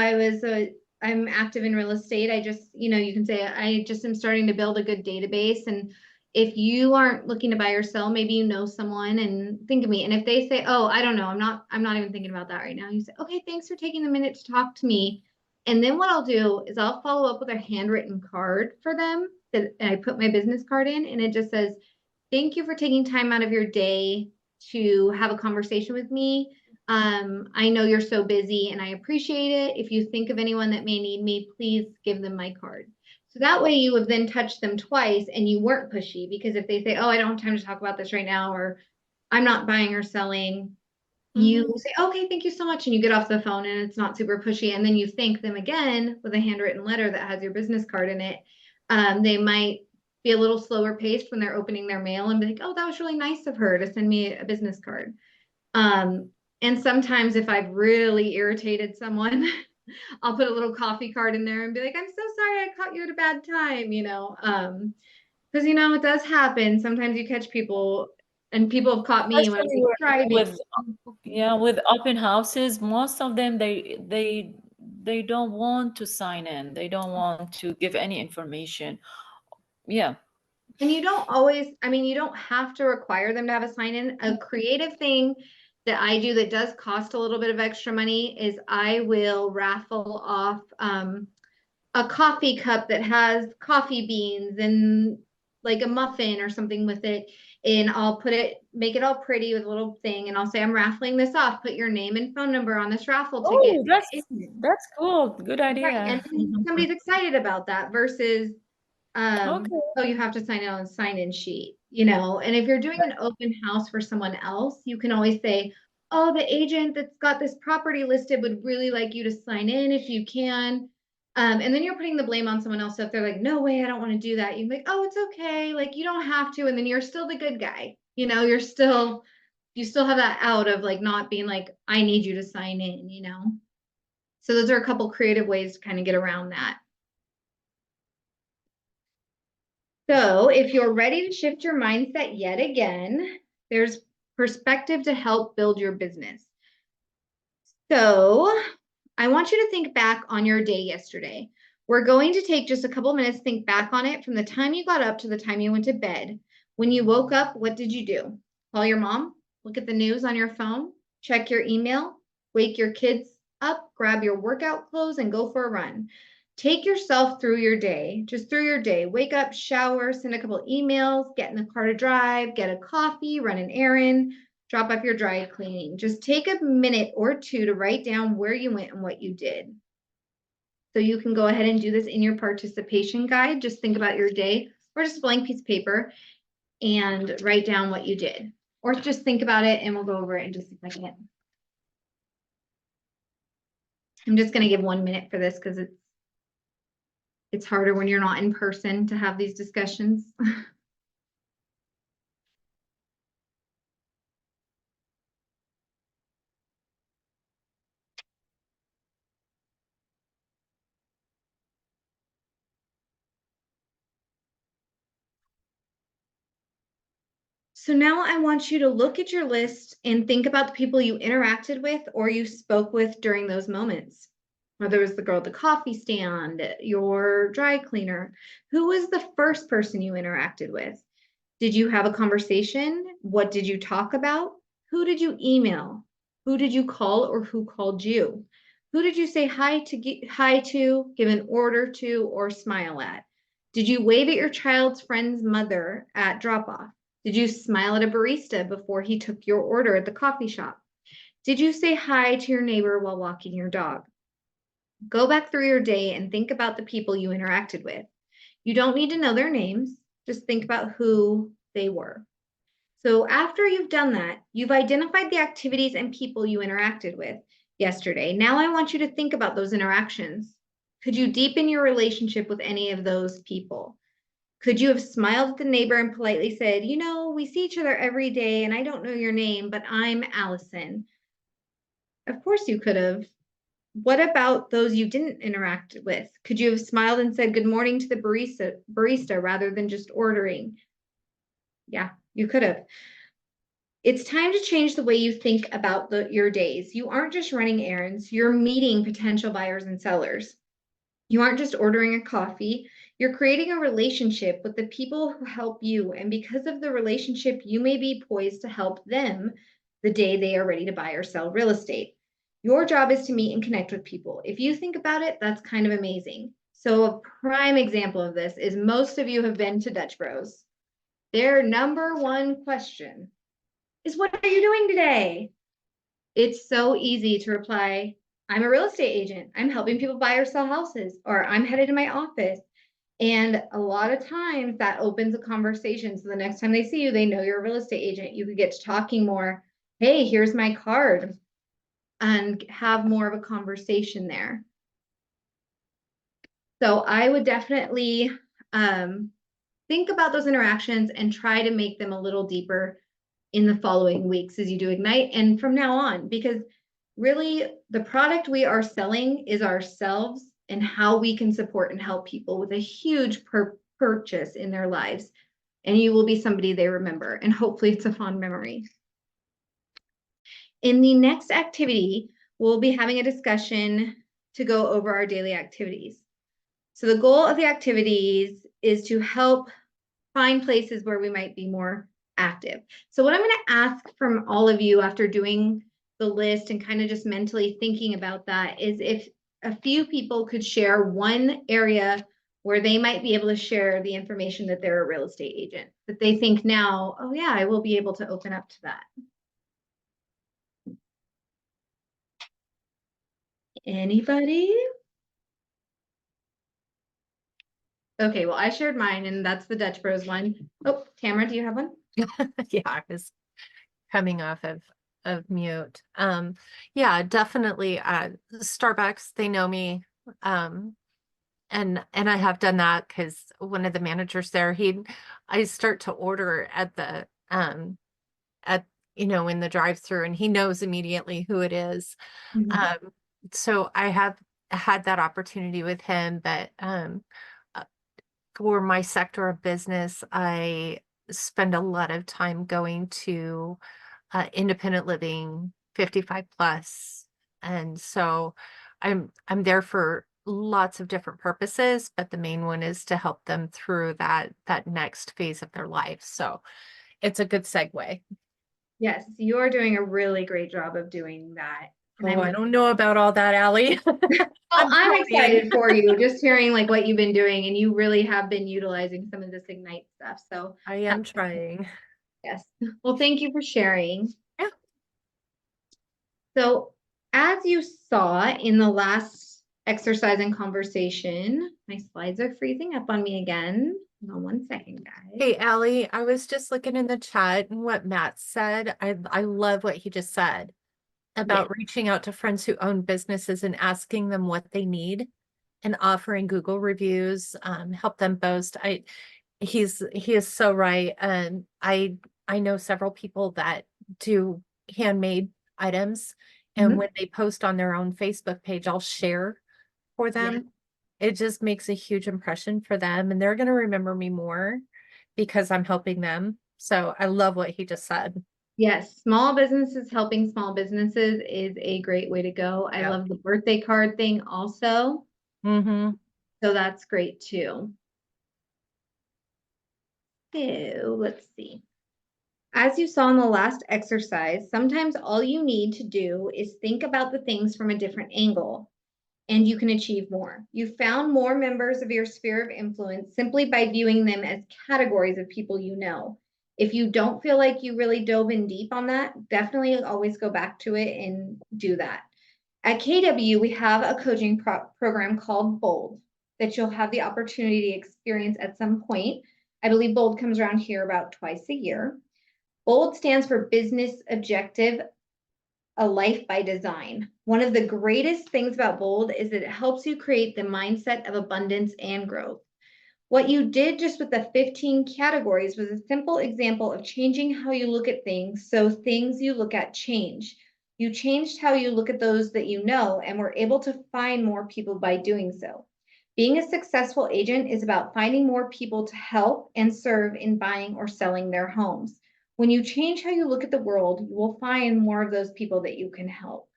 Speaker 1: I'm active in real estate. I just, you can say I just am starting to build a good database. And if you aren't looking to buy or sell, maybe you know someone and think of me. And if they say, oh, I don't know, I'm not even thinking about that right now. You say, okay, thanks for taking the minute to talk to me. And then what I'll do is I'll follow up with a handwritten card for them that I put my business card in, and it just says, thank you for taking time out of your day to have a conversation with me. I know you're so busy and I appreciate it. If you think of anyone that may need me, please give them my card. So that way you have then touched them twice and you weren't pushy, because if they say, oh, I don't have time to talk about this right now, or I'm not buying or selling, you
Speaker 2: Mhm.
Speaker 1: say, okay, thank you so much. And you get off the phone and it's not super pushy. And then you thank them again with a handwritten letter that has your business card in it. They might be a little slower paced when they're opening their mail and be like, oh, that was really nice of her to send me a business card. And sometimes if I've really irritated someone, I'll put a little coffee card in there and be like, I'm so sorry I caught you at a bad time, because it does happen. Sometimes you catch people, and people have caught me when I'm
Speaker 2: Especially
Speaker 1: driving.
Speaker 2: with open houses, most of them they don't want to sign in. They don't want to give any information. Yeah.
Speaker 1: And you don't always, you don't have to require them to have a sign in. A creative thing that I do that does cost a little bit of extra money is I will raffle off a coffee cup that has coffee beans and like a muffin or something with it. And I'll make it all pretty with a little thing. And I'll say, I'm raffling this off. Put your name and phone number on this raffle ticket.
Speaker 2: Oh, that's cool. Good
Speaker 1: Right.
Speaker 2: idea.
Speaker 1: And somebody's excited about that versus
Speaker 2: Okay.
Speaker 1: oh, you have to sign it on a sign-in sheet, and if you're doing an open house for someone else, you can always say, oh, the agent that's got this property listed would really like you to sign in if you can. And then you're putting the blame on someone else. So if they're like, no way, I don't want to do that, you can be like, oh, it's okay, like you don't have to, and then you're still the good guy, you're still you still have that out of like not being like, I need you to sign in, So those are a couple creative ways to kind of get around that. So if you're ready to shift your mindset yet again, there's perspective to help build your business. So I want you to think back on your day yesterday. We're going to take just a couple minutes to think back on it from the time you got up to the time you went to bed. When you woke up, what did you do? Call your mom, look at the news on your phone, check your email, wake your kids up, grab your workout clothes, and go for a run. Take yourself through your day, just through your day. Wake up, shower, send a couple emails, get in the car to drive, get a coffee, run an errand, drop off your dry cleaning. Just take a minute or two to write down where you went and what you did. So you can go ahead and do this in your participation guide. Just think about your day or just a blank piece of paper and write down what you did. Or just think about it and we'll go over it in just a second. I'm just going to give 1 minute for this because it's harder when you're not in person to have these discussions. So now I want you to look at your list and think about the people you interacted with or you spoke with during those moments. Whether it was the girl at the coffee stand, your dry cleaner, who was the first person you interacted with? Did you have a conversation? What did you talk about? Who did you email? Who did you call or who called you? Who did you say hi to, give an order to, or smile at? Did you wave at your child's friend's mother at drop-off? Did you smile at a barista before he took your order at the coffee shop? Did you say hi to your neighbor while walking your dog? Go back through your day and think about the people you interacted with. You don't need to know their names, just think about who they were. So after you've done that, you've identified the activities and people you interacted with yesterday. Now I want you to think about those interactions. Could you deepen your relationship with any of those people? Could you have smiled at the neighbor and politely said, we see each other every day and I don't know your name, but I'm Allison? Of course you could have. What about those you didn't interact with? Could you have smiled and said good morning to the barista rather than just ordering? Yeah, you could have. It's time to change the way you think about your days. You aren't just running errands, you're meeting potential buyers and sellers. You aren't just ordering a coffee, you're creating a relationship with the people who help you. And because of the relationship, you may be poised to help them the day they are ready to buy or sell real estate. Your job is to meet and connect with people. If you think about it, that's kind of amazing. So a prime example of this is most of you have been to Dutch Bros. Their number one question is, what are you doing today? It's so easy to reply, I'm a real estate agent. I'm helping people buy or sell houses, or I'm headed to my office. And a lot of times that opens a conversation. So the next time they see you, they know you're a real estate agent. You could get to talking more. Hey, here's my card, and have more of a conversation there. So I would definitely think about those interactions and try to make them a little deeper in the following weeks as you do Ignite and from now on, because really the product we are selling is ourselves and how we can support and help people with a huge purchase in their lives. And you will be somebody they remember, and hopefully it's a fond memory. In the next activity, we'll be having a discussion to go over our daily activities. So the goal of the activities is to help find places where we might be more active. So what I'm going to ask from all of you after doing the list and kind of just mentally thinking about that is if a few people could share one area where they might be able to share the information that they're a real estate agent, that they think now, oh yeah, I will be able to open up to that. Anybody? Okay, well, I shared mine, and that's the Dutch Bros one. Oh, Tamara, do you have one?
Speaker 3: Yeah, I was coming off of mute. Yeah, definitely. Starbucks, they know me. And I have done that because one of the managers there, I start to order at you know, in the drive-through, and he knows immediately who it is. So I have had that opportunity with him, but uh, for my sector of business, I spend a lot of time going to independent living, 55 plus. And so I'm there for lots of different purposes, but the main one is to help them through that next phase of their life. So it's a good segue.
Speaker 1: Yes, you are doing a really great job of doing that. And
Speaker 3: Oh,
Speaker 1: I'm
Speaker 3: I don't know about all that, Allie.
Speaker 1: Well, I'm
Speaker 3: trying.
Speaker 1: excited for you, just hearing like what you've been doing, and you really have been utilizing some of this Ignite stuff. So
Speaker 3: I am trying.
Speaker 1: yes. Well, thank you for sharing.
Speaker 3: Yeah.
Speaker 1: So as you saw in the last exercise and conversation, my slides are freezing up on me again. Hold on one second, guys.
Speaker 3: Hey, Allie, I was just looking in the chat and what Matt said. I love what he just said about reaching out to friends who own businesses and asking them what they need and offering Google reviews, help them boast. He is so right. And I know several people that do handmade items, and
Speaker 1: Mhm.
Speaker 3: when they post on their own Facebook page, I'll share for them. It just makes a huge impression for them, and they're going to remember me more because I'm helping them. So I love what he just said.
Speaker 1: Yes, small businesses helping small businesses is a great way to go. I
Speaker 3: Yeah.
Speaker 1: love the birthday card thing also.
Speaker 3: Mm-hmm.
Speaker 1: So that's great too. So let's see. As you saw in the last exercise, sometimes all you need to do is think about the things from a different angle and you can achieve more. You found more members of your sphere of influence simply by viewing them as categories of people you know. If you don't feel like you really dove in deep on that, definitely always go back to it and do that. At KW, we have a coaching program called Bold that you'll have the opportunity to experience at some point. I believe Bold comes around here about twice a year. Bold stands for Business Objective, a Life by Design. One of the greatest things about Bold is that it helps you create the mindset of abundance and growth. What you did just with the 15 categories was a simple example of changing how you look at things so things you look at change. You changed how you look at those that you know and were able to find more people by doing so. Being a successful agent is about finding more people to help and serve in buying or selling their homes. When you change how you look at the world, you will find more of those people that you can help.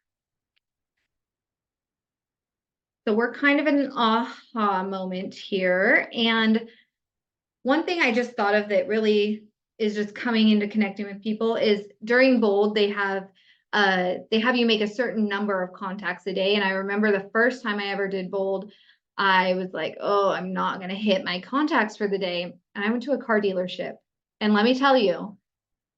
Speaker 1: So we're kind of in an aha moment here. And one thing I just thought of that really is just coming into connecting with people is during Bold, they have you make a certain number of contacts a day. And I remember the first time I ever did Bold, I was like, oh, I'm not going to hit my contacts for the day. And I went to a car dealership. And let me tell you,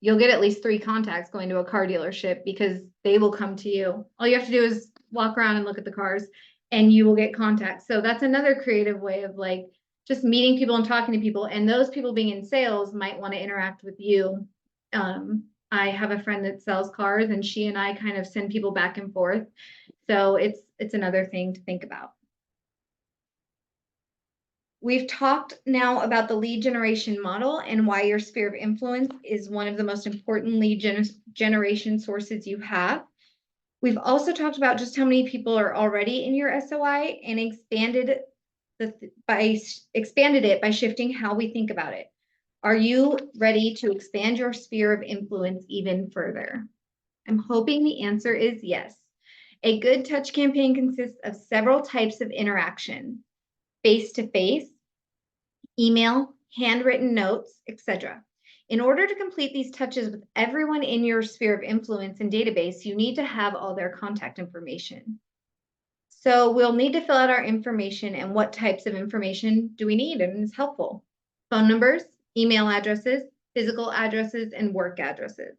Speaker 1: you'll get at least 3 contacts going to a car dealership because they will come to you. All you have to do is walk around and look at the cars and you will get contacts. So that's another creative way of like just meeting people and talking to people. And those people being in sales might want to interact with you. I have a friend that sells cars and she and I kind of send people back and forth. So it's another thing to think about. We've talked now about the lead generation model and why your sphere of influence is one of the most important lead generation sources you have. We've also talked about just how many people are already in your SOI and expanded it by shifting how we think about it. Are you ready to expand your sphere of influence even further? I'm hoping the answer is yes. A good touch campaign consists of several types of interaction: face-to-face, email, handwritten notes, etc. In order to complete these touches with everyone in your sphere of influence and database, you need to have all their contact information. So we'll need to fill out our information, and what types of information do we need and is helpful? Phone numbers, email addresses, physical addresses, and work addresses.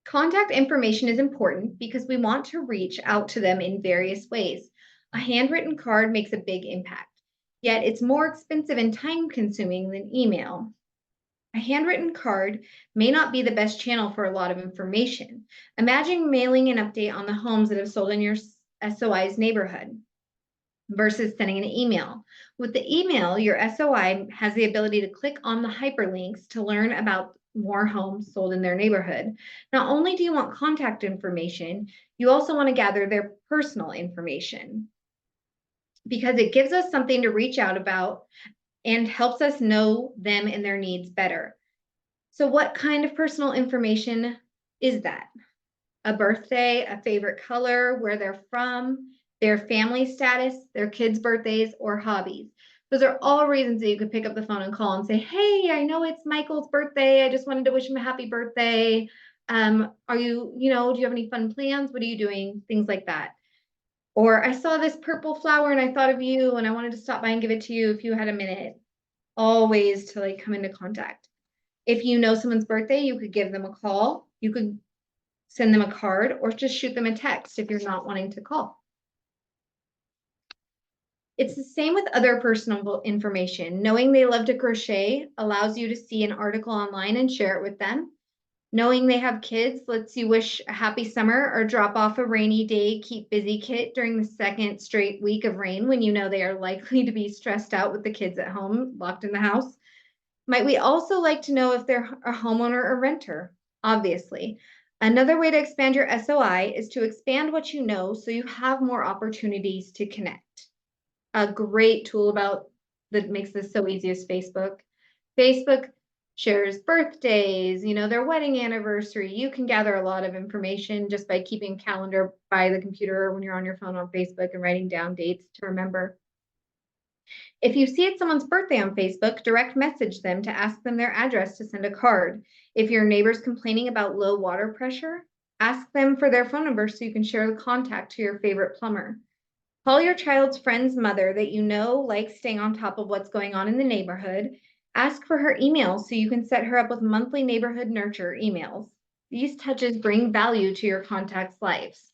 Speaker 1: Contact information is important because we want to reach out to them in various ways. A handwritten card makes a big impact, yet it's more expensive and time-consuming than email. A handwritten card may not be the best channel for a lot of information. Imagine mailing an update on the homes that have sold in your SOI's neighborhood versus sending an email. With the email, your SOI has the ability to click on the hyperlinks to learn about more homes sold in their neighborhood. Not only do you want contact information, you also want to gather their personal information because it gives us something to reach out about and helps us know them and their needs better. So what kind of personal information is that? A birthday, a favorite color, where they're from, their family status, their kids' birthdays, or hobbies. Those are all reasons that you could pick up the phone and call and say, hey, I know it's Michael's birthday. I just wanted to wish him a happy birthday. Are you, do you have any fun plans? What are you doing? Things like that. Or I saw this purple flower and I thought of you and I wanted to stop by and give it to you if you had a minute. All ways to come into contact. If you know someone's birthday, you could give them a call. You could send them a card or just shoot them a text if you're not wanting to call. It's the same with other personal information. Knowing they love to crochet allows you to see an article online and share it with them. Knowing they have kids lets you wish a happy summer or drop off a rainy day, keep busy kit during the second straight week of rain when you know they are likely to be stressed out with the kids at home, locked in the house. Might we also like to know if they're a homeowner or renter? Obviously. Another way to expand your SOI is to expand what you know so you have more opportunities to connect. A great tool that makes this so easy is Facebook. Facebook shares birthdays, their wedding anniversary. You can gather a lot of information just by keeping a calendar by the computer when you're on your phone on Facebook and writing down dates to remember. If you see it's someone's birthday on Facebook, direct message them to ask them their address to send a card. If your neighbor's complaining about low water pressure, ask them for their phone number so you can share the contact to your favorite plumber. Call your child's friend's mother that you know likes staying on top of what's going on in the neighborhood. Ask for her email so you can set her up with monthly neighborhood nurture emails. These touches bring value to your contacts' lives.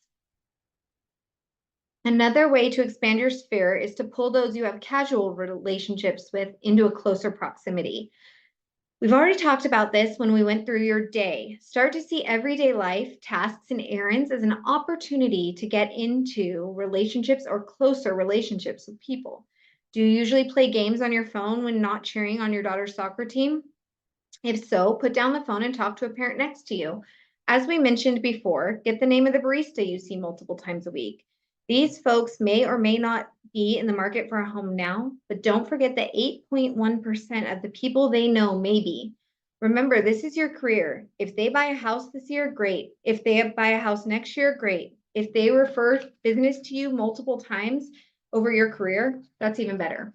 Speaker 1: Another way to expand your sphere is to pull those you have casual relationships with into a closer proximity. We've already talked about this when we went through your day. Start to see everyday life, tasks, and errands as an opportunity to get into relationships or closer relationships with people. Do you usually play games on your phone when not cheering on your daughter's soccer team? If so, put down the phone and talk to a parent next to you. As we mentioned before, get the name of the barista you see multiple times a week. These folks may or may not be in the market for a home now, but don't forget that 8.1% of the people they know may be. Remember, this is your career. If they buy a house this year, great. If they buy a house next year, great. If they refer business to you multiple times over your career, that's even better.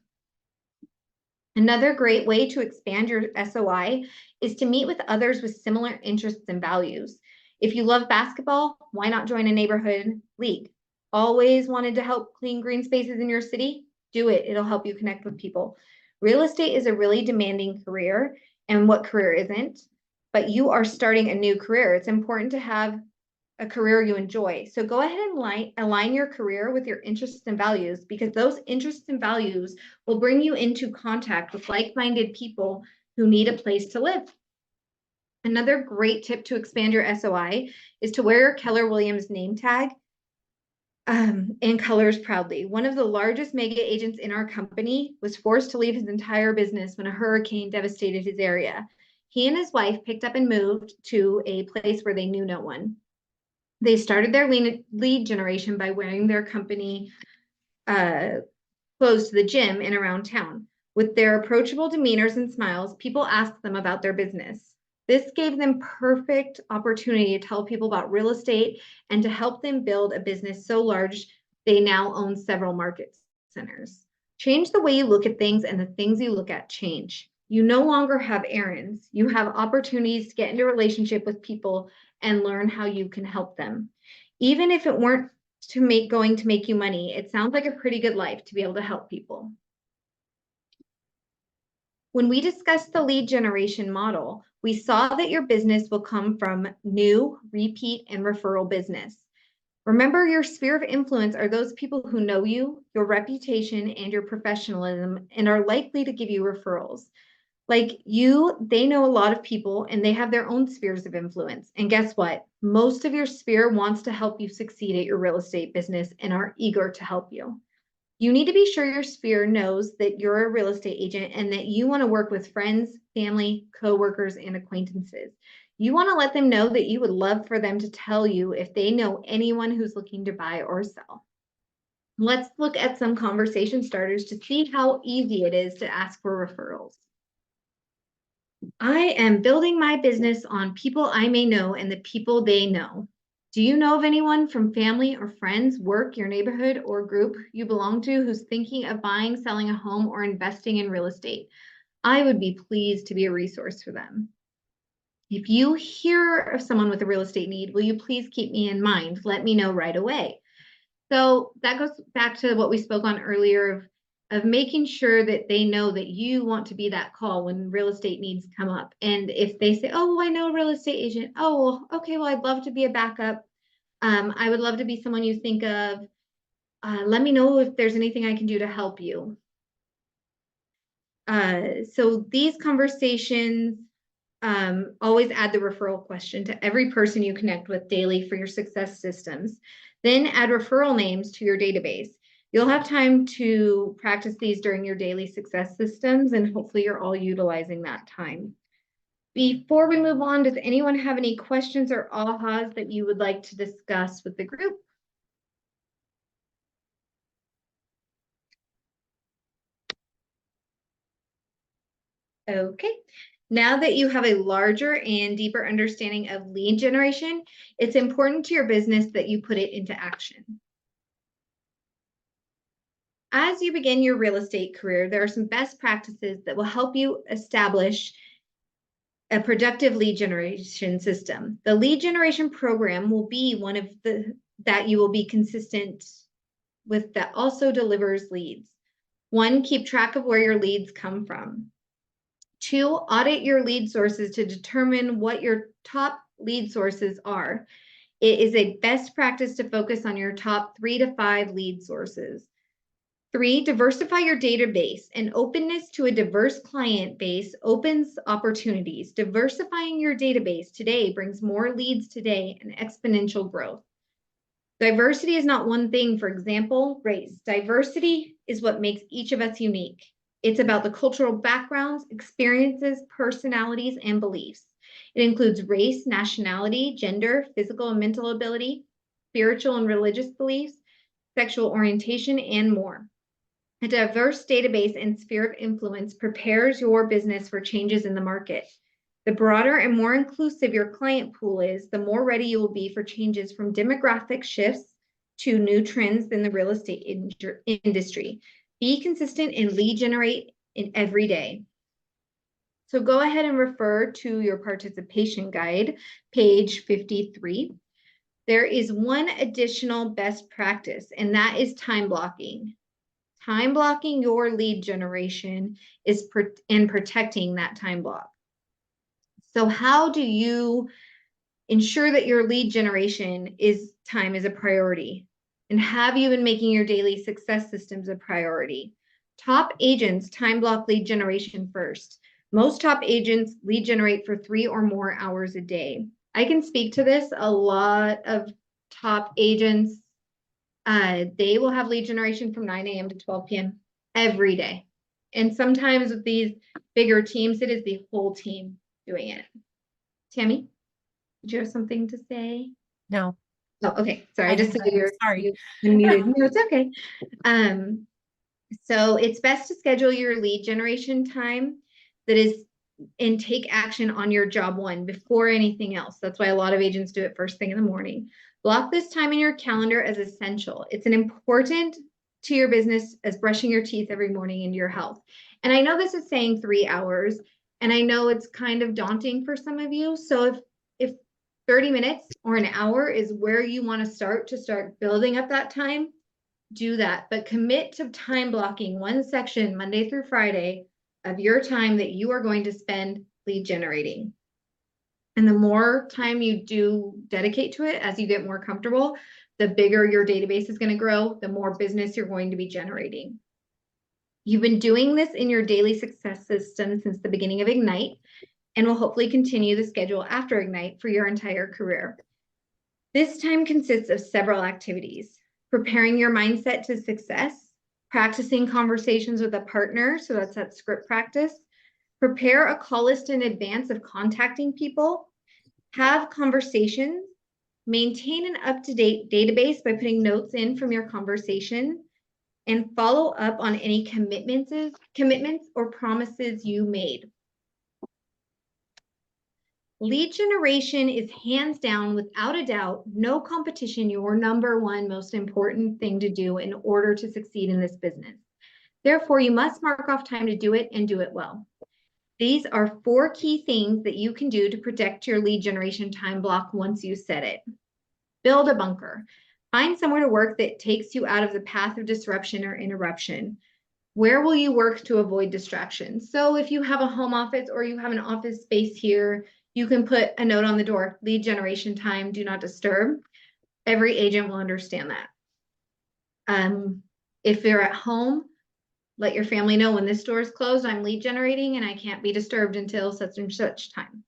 Speaker 1: Another great way to expand your SOI is to meet with others with similar interests and values. If you love basketball, why not join a neighborhood league? Always wanted to help clean green spaces in your city? Do it. It'll help you connect with people. Real estate is a really demanding career, and what career isn't? But you are starting a new career. It's important to have a career you enjoy. So go ahead and align your career with your interests and values, because those interests and values will bring you into contact with like-minded people who need a place to live. Another great tip to expand your SOI is to wear your Keller Williams name tag and colors proudly. One of the largest mega agents in our company was forced to leave his entire business when a hurricane devastated his area. He and his wife picked up and moved to a place where they knew no one. They started their lead generation by wearing their company clothes to the gym and around town. With their approachable demeanors and smiles, people asked them about their business. This gave them perfect opportunity to tell people about real estate and to help them build a business so large they now own several market centers. Change the way you look at things, and the things you look at change. You no longer have errands. You have opportunities to get into a relationship with people and learn how you can help them. Even if it weren't going to make you money, it sounds like a pretty good life to be able to help people. When we discussed the lead generation model, we saw that your business will come from new, repeat, and referral business. Remember, your sphere of influence are those people who know you, your reputation, and your professionalism, and are likely to give you referrals. Like you, they know a lot of people and they have their own spheres of influence. And guess what? Most of your sphere wants to help you succeed at your real estate business and are eager to help you. You need to be sure your sphere knows that you're a real estate agent and that you want to work with friends, family, coworkers, and acquaintances. You want to let them know that you would love for them to tell you if they know anyone who's looking to buy or sell. Let's look at some conversation starters to see how easy it is to ask for referrals. I am building my business on people I may know and the people they know. Do you know of anyone from family or friends, work, your neighborhood, or group you belong to who's thinking of buying, selling a home, or investing in real estate? I would be pleased to be a resource for them. If you hear of someone with a real estate need, will you please keep me in mind? Let me know right away. So that goes back to what we spoke on earlier of making sure that they know that you want to be that call when real estate needs come up. And if they say, oh, well, I know a real estate agent. Oh, well, okay, well, I'd love to be a backup. I would love to be someone you think of. Let me know if there's anything I can do to help you. So these conversations, always add the referral question to every person you connect with daily for your success systems. Then add referral names to your database. You'll have time to practice these during your daily success systems, and hopefully you're all utilizing that time. Before we move on, does anyone have any questions or ahas that you would like to discuss with the group? Okay. Now that you have a larger and deeper understanding of lead generation, it's important to your business that you put it into action. As you begin your real estate career, there are some best practices that will help you establish a productive lead generation system. The lead generation program will be one of the that you will be consistent with that also delivers leads. 1, keep track of where your leads come from. 2, audit your lead sources to determine what your top lead sources are. It is a best practice to focus on your top 3 to 5 lead sources. 3, diversify your database. An openness to a diverse client base opens opportunities. Diversifying your database today brings more leads today and exponential growth. Diversity is not one thing. For example, race. Diversity is what makes each of us unique. It's about the cultural backgrounds, experiences, personalities, and beliefs. It includes race, nationality, gender, physical and mental ability, spiritual and religious beliefs, sexual orientation, and more. A diverse database and sphere of influence prepares your business for changes in the market. The broader and more inclusive your client pool is, the more ready you will be for changes from demographic shifts to new trends in the real estate industry. Be consistent and lead generate in every day. So go ahead and refer to your participation guide, page 53. There is one additional best practice, and that is time blocking. Time blocking your lead generation is and protecting that time block. So how do you ensure that your lead generation time is a priority? And have you been making your daily success systems a priority? Top agents time block lead generation first. Most top agents lead generate for 3 or more hours a day. I can speak to this. A lot of top agents, they will have lead generation from 9 a.m. to 12 p.m. every day. And sometimes with these bigger teams, it is the whole team doing it. Tammy, did you have something to say?
Speaker 3: No.
Speaker 1: Oh, okay. Sorry, I just said you're
Speaker 3: Sorry.
Speaker 1: muted. No, it's okay. So it's best to schedule your lead generation time and take action on your job 1 before anything else. That's why a lot of agents do it first thing in the morning. Block this time in your calendar as essential. It's an important to your business as brushing your teeth every morning and your health. And I know this is saying 3 hours, and I know it's kind of daunting for some of you. So if 30 minutes or an hour is where you want to start building up that time, do that. But commit to time blocking one section Monday through Friday of your time that you are going to spend lead generating. And the more time you do dedicate to it, as you get more comfortable, the bigger your database is going to grow, the more business you're going to be generating. You've been doing this in your daily success system since the beginning of Ignite, and will hopefully continue the schedule after Ignite for your entire career. This time consists of several activities: preparing your mindset to success, practicing conversations with a partner. So that's that script practice. Prepare a call list in advance of contacting people. Have conversations. Maintain an up-to-date database by putting notes in from your conversation. And follow up on any commitments or promises you made. Lead generation is hands down, without a doubt, no competition, your number one most important thing to do in order to succeed in this business. Therefore, you must mark off time to do it and do it well. These are 4 key things that you can do to protect your lead generation time block once you set it. Build a bunker. Find somewhere to work that takes you out of the path of disruption or interruption. Where will you work to avoid distractions? So if you have a home office or you have an office space here, you can put a note on the door, lead generation time, do not disturb. Every agent will understand that. If you're at home, let your family know when this door is closed, I'm lead generating and I can't be disturbed until such and such time.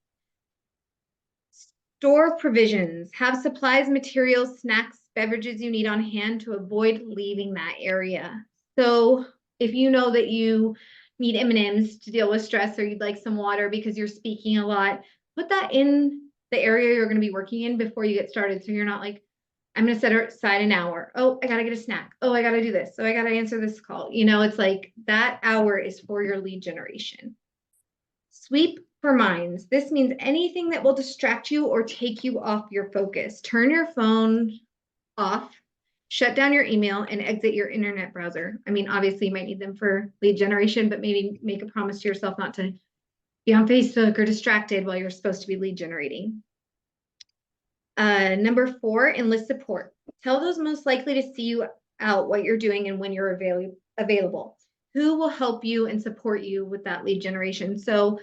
Speaker 1: Store provisions. Have supplies, materials, snacks, beverages you need on hand to avoid leaving that area. So if you know that you need M&Ms to deal with stress, or you'd like some water because you're speaking a lot, put that in the area you're going to be working in before you get started. So you're not like, I'm going to set aside an hour. Oh, I got to get a snack. Oh, I got to do this. So I got to answer this call. You know, it's like that hour is for your lead generation. Sweep for minds. This means anything that will distract you or take you off your focus. Turn your phone off, shut down your email, and exit your internet browser. I mean, obviously you might need them for lead generation, but maybe make a promise to yourself not to be on Facebook or distracted while you're supposed to be lead generating. Number 4, enlist support. Tell those most likely to see you out what you're doing and when you're available. Who will help you and support you with that lead generation? So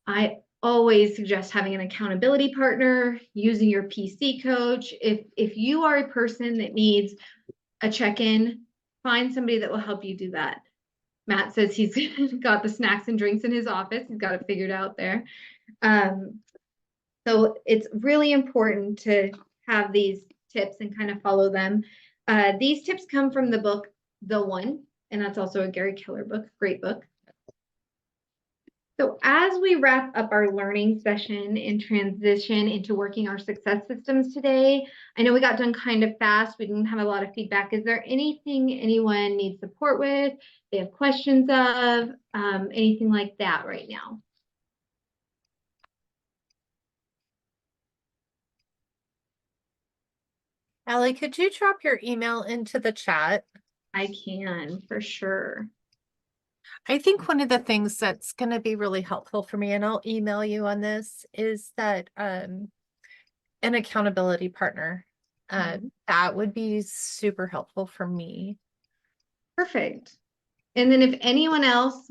Speaker 1: I always suggest having an accountability partner, using your PC coach. If you are a person that needs a check-in, find somebody that will help you do that. Matt says he's got the snacks and drinks in his office. He's got it figured out there. So it's really important to have these tips and kind of follow them. These tips come from the book, The One, and that's also a Gary Keller book, great book. So as we wrap up our learning session and transition into working our success systems today, I know we got done kind of fast. We didn't have a lot of feedback. Is there anything anyone needs support with? They have questions of, anything like that right now?
Speaker 3: Allie, could you drop your email into the chat?
Speaker 1: I can, for sure.
Speaker 3: I think one of the things that's going to be really helpful for me, and I'll email you on this, is that an accountability partner. That would be super helpful for me.
Speaker 1: Perfect. And then if anyone else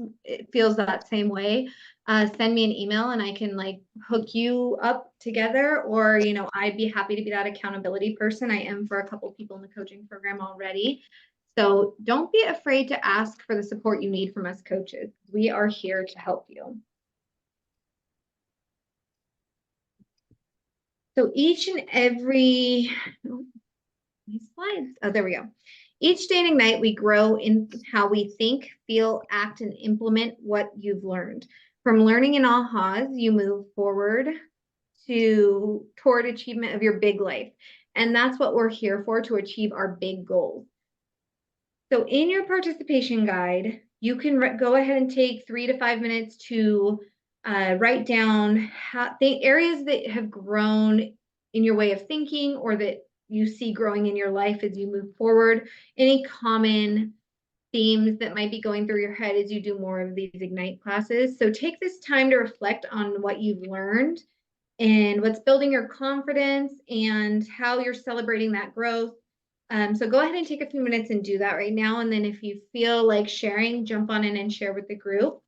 Speaker 1: feels that same way, send me an email and I can like hook you up together, or, you know, I'd be happy to be that accountability person. I am for a couple people in the coaching program already. So don't be afraid to ask for the support you need from us coaches. We are here to help you. So each and every, these slides, oh, there we go. Each day in Ignite, we grow in how we think, feel, act, and implement what you've learned. From learning in ahas, you move forward toward achievement of your big life. And that's what we're here for, to achieve our big goals. So in your participation guide, you can go ahead and take 3 to 5 minutes to write down the areas that have grown in your way of thinking, or that you see growing in your life as you move forward. Any common themes that might be going through your head as you do more of these Ignite classes. So take this time to reflect on what you've learned and what's building your confidence and how you're celebrating that growth. So go ahead and take a few minutes and do that right now. And then if you feel like sharing, jump on in and share with the group.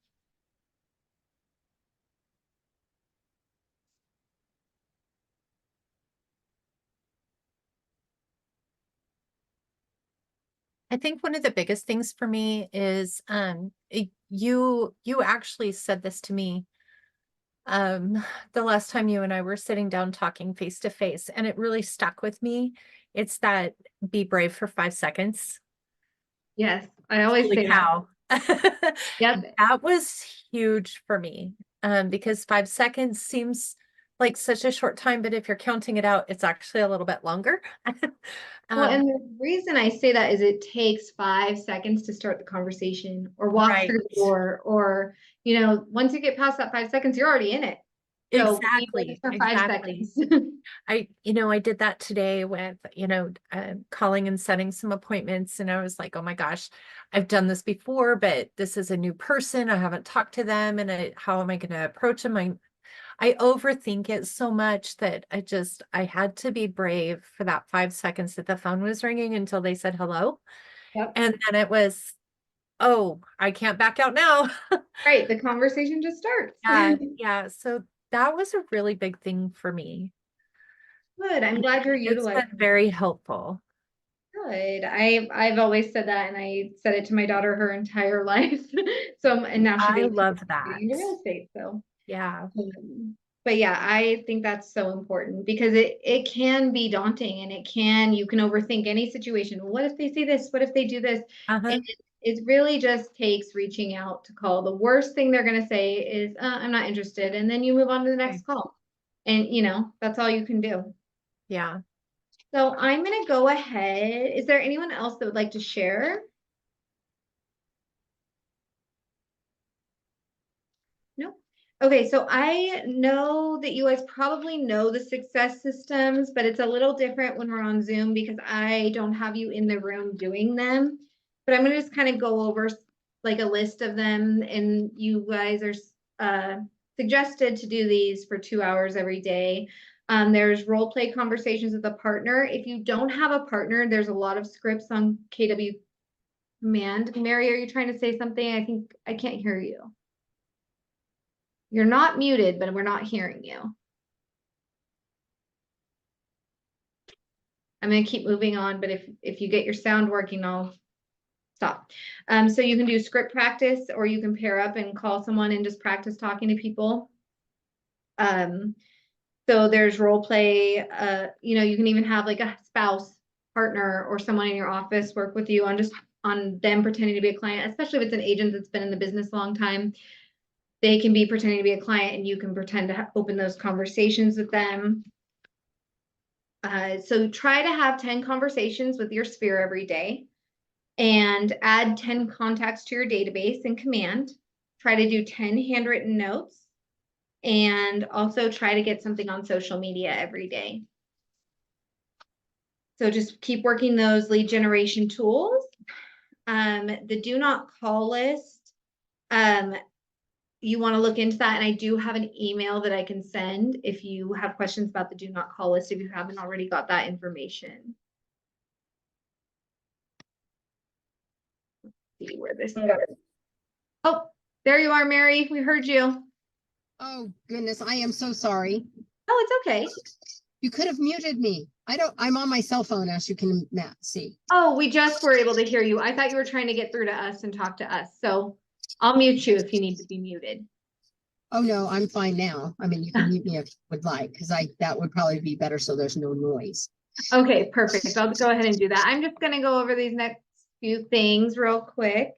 Speaker 3: I think one of the biggest things for me is you actually said this to me the last time you and I were sitting down talking face to face, and it really stuck with me. It's that be brave for 5 seconds.
Speaker 1: Yes, I always
Speaker 3: Holy
Speaker 1: say that.
Speaker 3: cow.
Speaker 1: Yep.
Speaker 3: That was huge for me, because 5 seconds seems like such a short time, but if you're counting it out, it's actually a little bit longer.
Speaker 1: Well,
Speaker 3: Um,
Speaker 1: and the reason I say that is it takes 5 seconds to start the conversation or walk through the
Speaker 3: Right.
Speaker 1: door, or, once you get past that 5 seconds, you're already in it. So be with us
Speaker 3: Exactly,
Speaker 1: for 5 seconds.
Speaker 3: I did that today with, calling and setting some appointments, and I was like, oh my gosh, I've done this before, but this is a new person. I haven't talked to them, and how am I going to approach them? I overthink it so much that I had to be brave for that 5 seconds that the phone was ringing until they said hello.
Speaker 1: Yep.
Speaker 3: And then it was, oh, I can't back out now.
Speaker 1: Right, the conversation just starts.
Speaker 3: Yeah. So that was a really big thing for me.
Speaker 1: Good. I'm glad you're
Speaker 3: It's
Speaker 1: utilizing.
Speaker 3: been very helpful.
Speaker 1: Good. I've always said that, and I said it to my daughter her entire life. And now she's
Speaker 3: I
Speaker 1: 18,
Speaker 3: love
Speaker 1: getting
Speaker 3: that.
Speaker 1: into real estate. So,
Speaker 3: Yeah.
Speaker 1: but yeah, I think that's so important because it can be daunting, and you can overthink any situation. What if they say this? What if they do this?
Speaker 3: Uh-huh.
Speaker 1: And it really just takes reaching out to call. The worst thing they're going to say is, I'm not interested. And then you move on to the next call. And that's all you can do.
Speaker 3: Yeah.
Speaker 1: So I'm going to go ahead. Is there anyone else that would like to share? No. Okay, so I know that you guys probably know the success systems, but it's a little different when we're on Zoom because I don't have you in the room doing them. But I'm going to just kind of go over like a list of them, and you guys are suggested to do these for 2 hours every day. There's role play conversations with a partner. If you don't have a partner, there's a lot of scripts on KW Command. Mary, are you trying to say something? I think I can't hear you. You're not muted, but we're not hearing you. I'm going to keep moving on, but if you get your sound working, I'll stop. So you can do script practice, or you can pair up and call someone and just practice talking to people. So there's role play, you can even have like a spouse, partner, or someone in your office work with you on them pretending to be a client, especially if it's an agent that's been in the business a long time. They can be pretending to be a client, and you can pretend to open those conversations with them. So try to have 10 conversations with your sphere every day, and add 10 contacts to your database in Command. Try to do 10 handwritten notes, and also try to get something on social media every day. So just keep working those lead generation tools. The do not call list, you want to look into that, and I do have an email that I can send if you have questions about the do not call list, if you haven't already got that information. Let's see where this is. Oh, there you are, Mary. We heard you.
Speaker 6: Oh, goodness, I am so sorry.
Speaker 1: Oh, it's okay.
Speaker 6: You could have muted me. I'm on my cell phone, as you can see.
Speaker 1: Oh, we just were able to hear you. I thought you were trying to get through to us and talk to us. So I'll mute you if you need to be muted.
Speaker 6: Oh, no, I'm fine now. I mean, you can mute me if you would like, because that would probably be better so there's no noise.
Speaker 1: Okay, perfect. I'll go ahead and do that. I'm just going to go over these next few things real quick.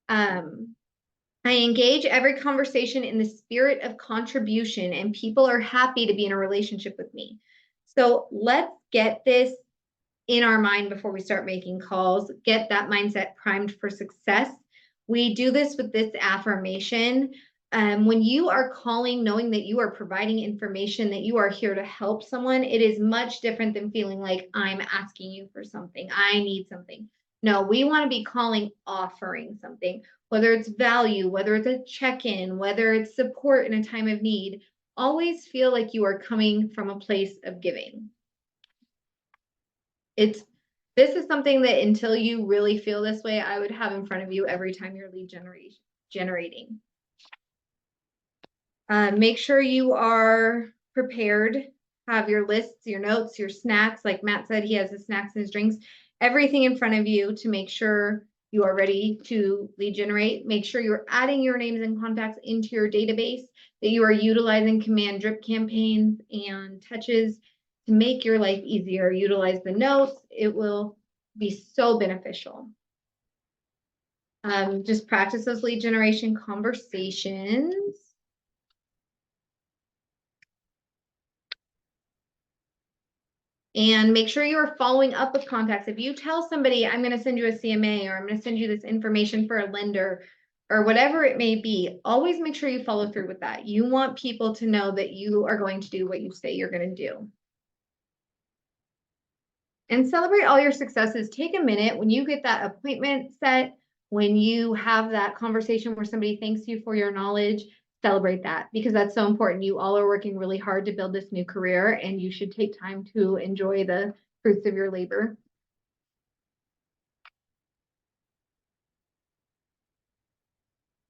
Speaker 1: I engage every conversation in the spirit of contribution, and people are happy to be in a relationship with me. So let's get this in our mind before we start making calls, get that mindset primed for success. We do this with this affirmation. When you are calling, knowing that you are providing information, that you are here to help someone, it is much different than feeling like I'm asking you for something. I need something. No, we want to be calling, offering something, whether it's value, whether it's a check-in, whether it's support in a time of need. Always feel like you are coming from a place of giving. This is something that until you really feel this way, I would have in front of you every time you're lead generating. Make sure you are prepared, have your lists, your notes, your snacks. Like Matt said, he has his snacks and his drinks, everything in front of you to make sure you are ready to lead generate. Make sure you're adding your names and contacts into your database, that you are utilizing Command drip campaigns and touches to make your life easier. Utilize the notes. It will be so beneficial. Just practice those lead generation conversations. And make sure you're following up with contacts. If you tell somebody, I'm going to send you a CMA, or I'm going to send you this information for a lender, or whatever it may be, always make sure you follow through with that. You want people to know that you are going to do what you say you're going to do. And celebrate all your successes. Take a minute when you get that appointment set, when you have that conversation where somebody thanks you for your knowledge, celebrate that, because that's so important. You all are working really hard to build this new career, and you should take time to enjoy the fruits of your labor.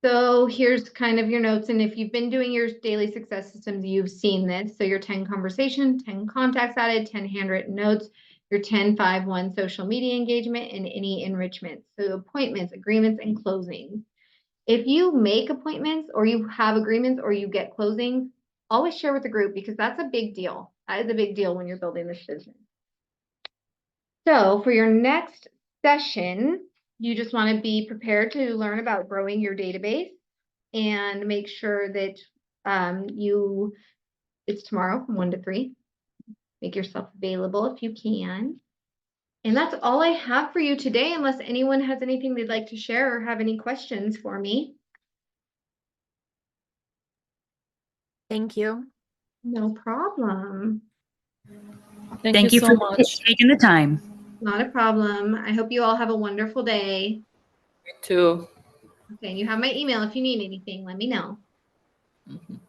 Speaker 1: So here's kind of your notes. And if you've been doing your daily success systems, you've seen this. So your 10 conversation, 10 contacts added, 10 handwritten notes, your 10-5-1 social media engagement, and any enrichment. So appointments, agreements, and closings. If you make appointments, or you have agreements, or you get closings, always share with the group, because that's a big deal. That is a big deal when you're building this business. So for your next session, you just want to be prepared to learn about growing your database, and make sure that it's tomorrow from 1 to 3. Make yourself available if you can. And that's all I have for you today, unless anyone has anything they'd like to share or have any questions for me.
Speaker 3: Thank you.
Speaker 1: No problem.
Speaker 2: Thank you so
Speaker 5: for
Speaker 2: much.
Speaker 5: taking the time.
Speaker 1: Not a problem. I hope you all have a wonderful day.
Speaker 2: You too.
Speaker 1: Okay, you have my email. If you need anything, let me know.
Speaker 2: Mhm.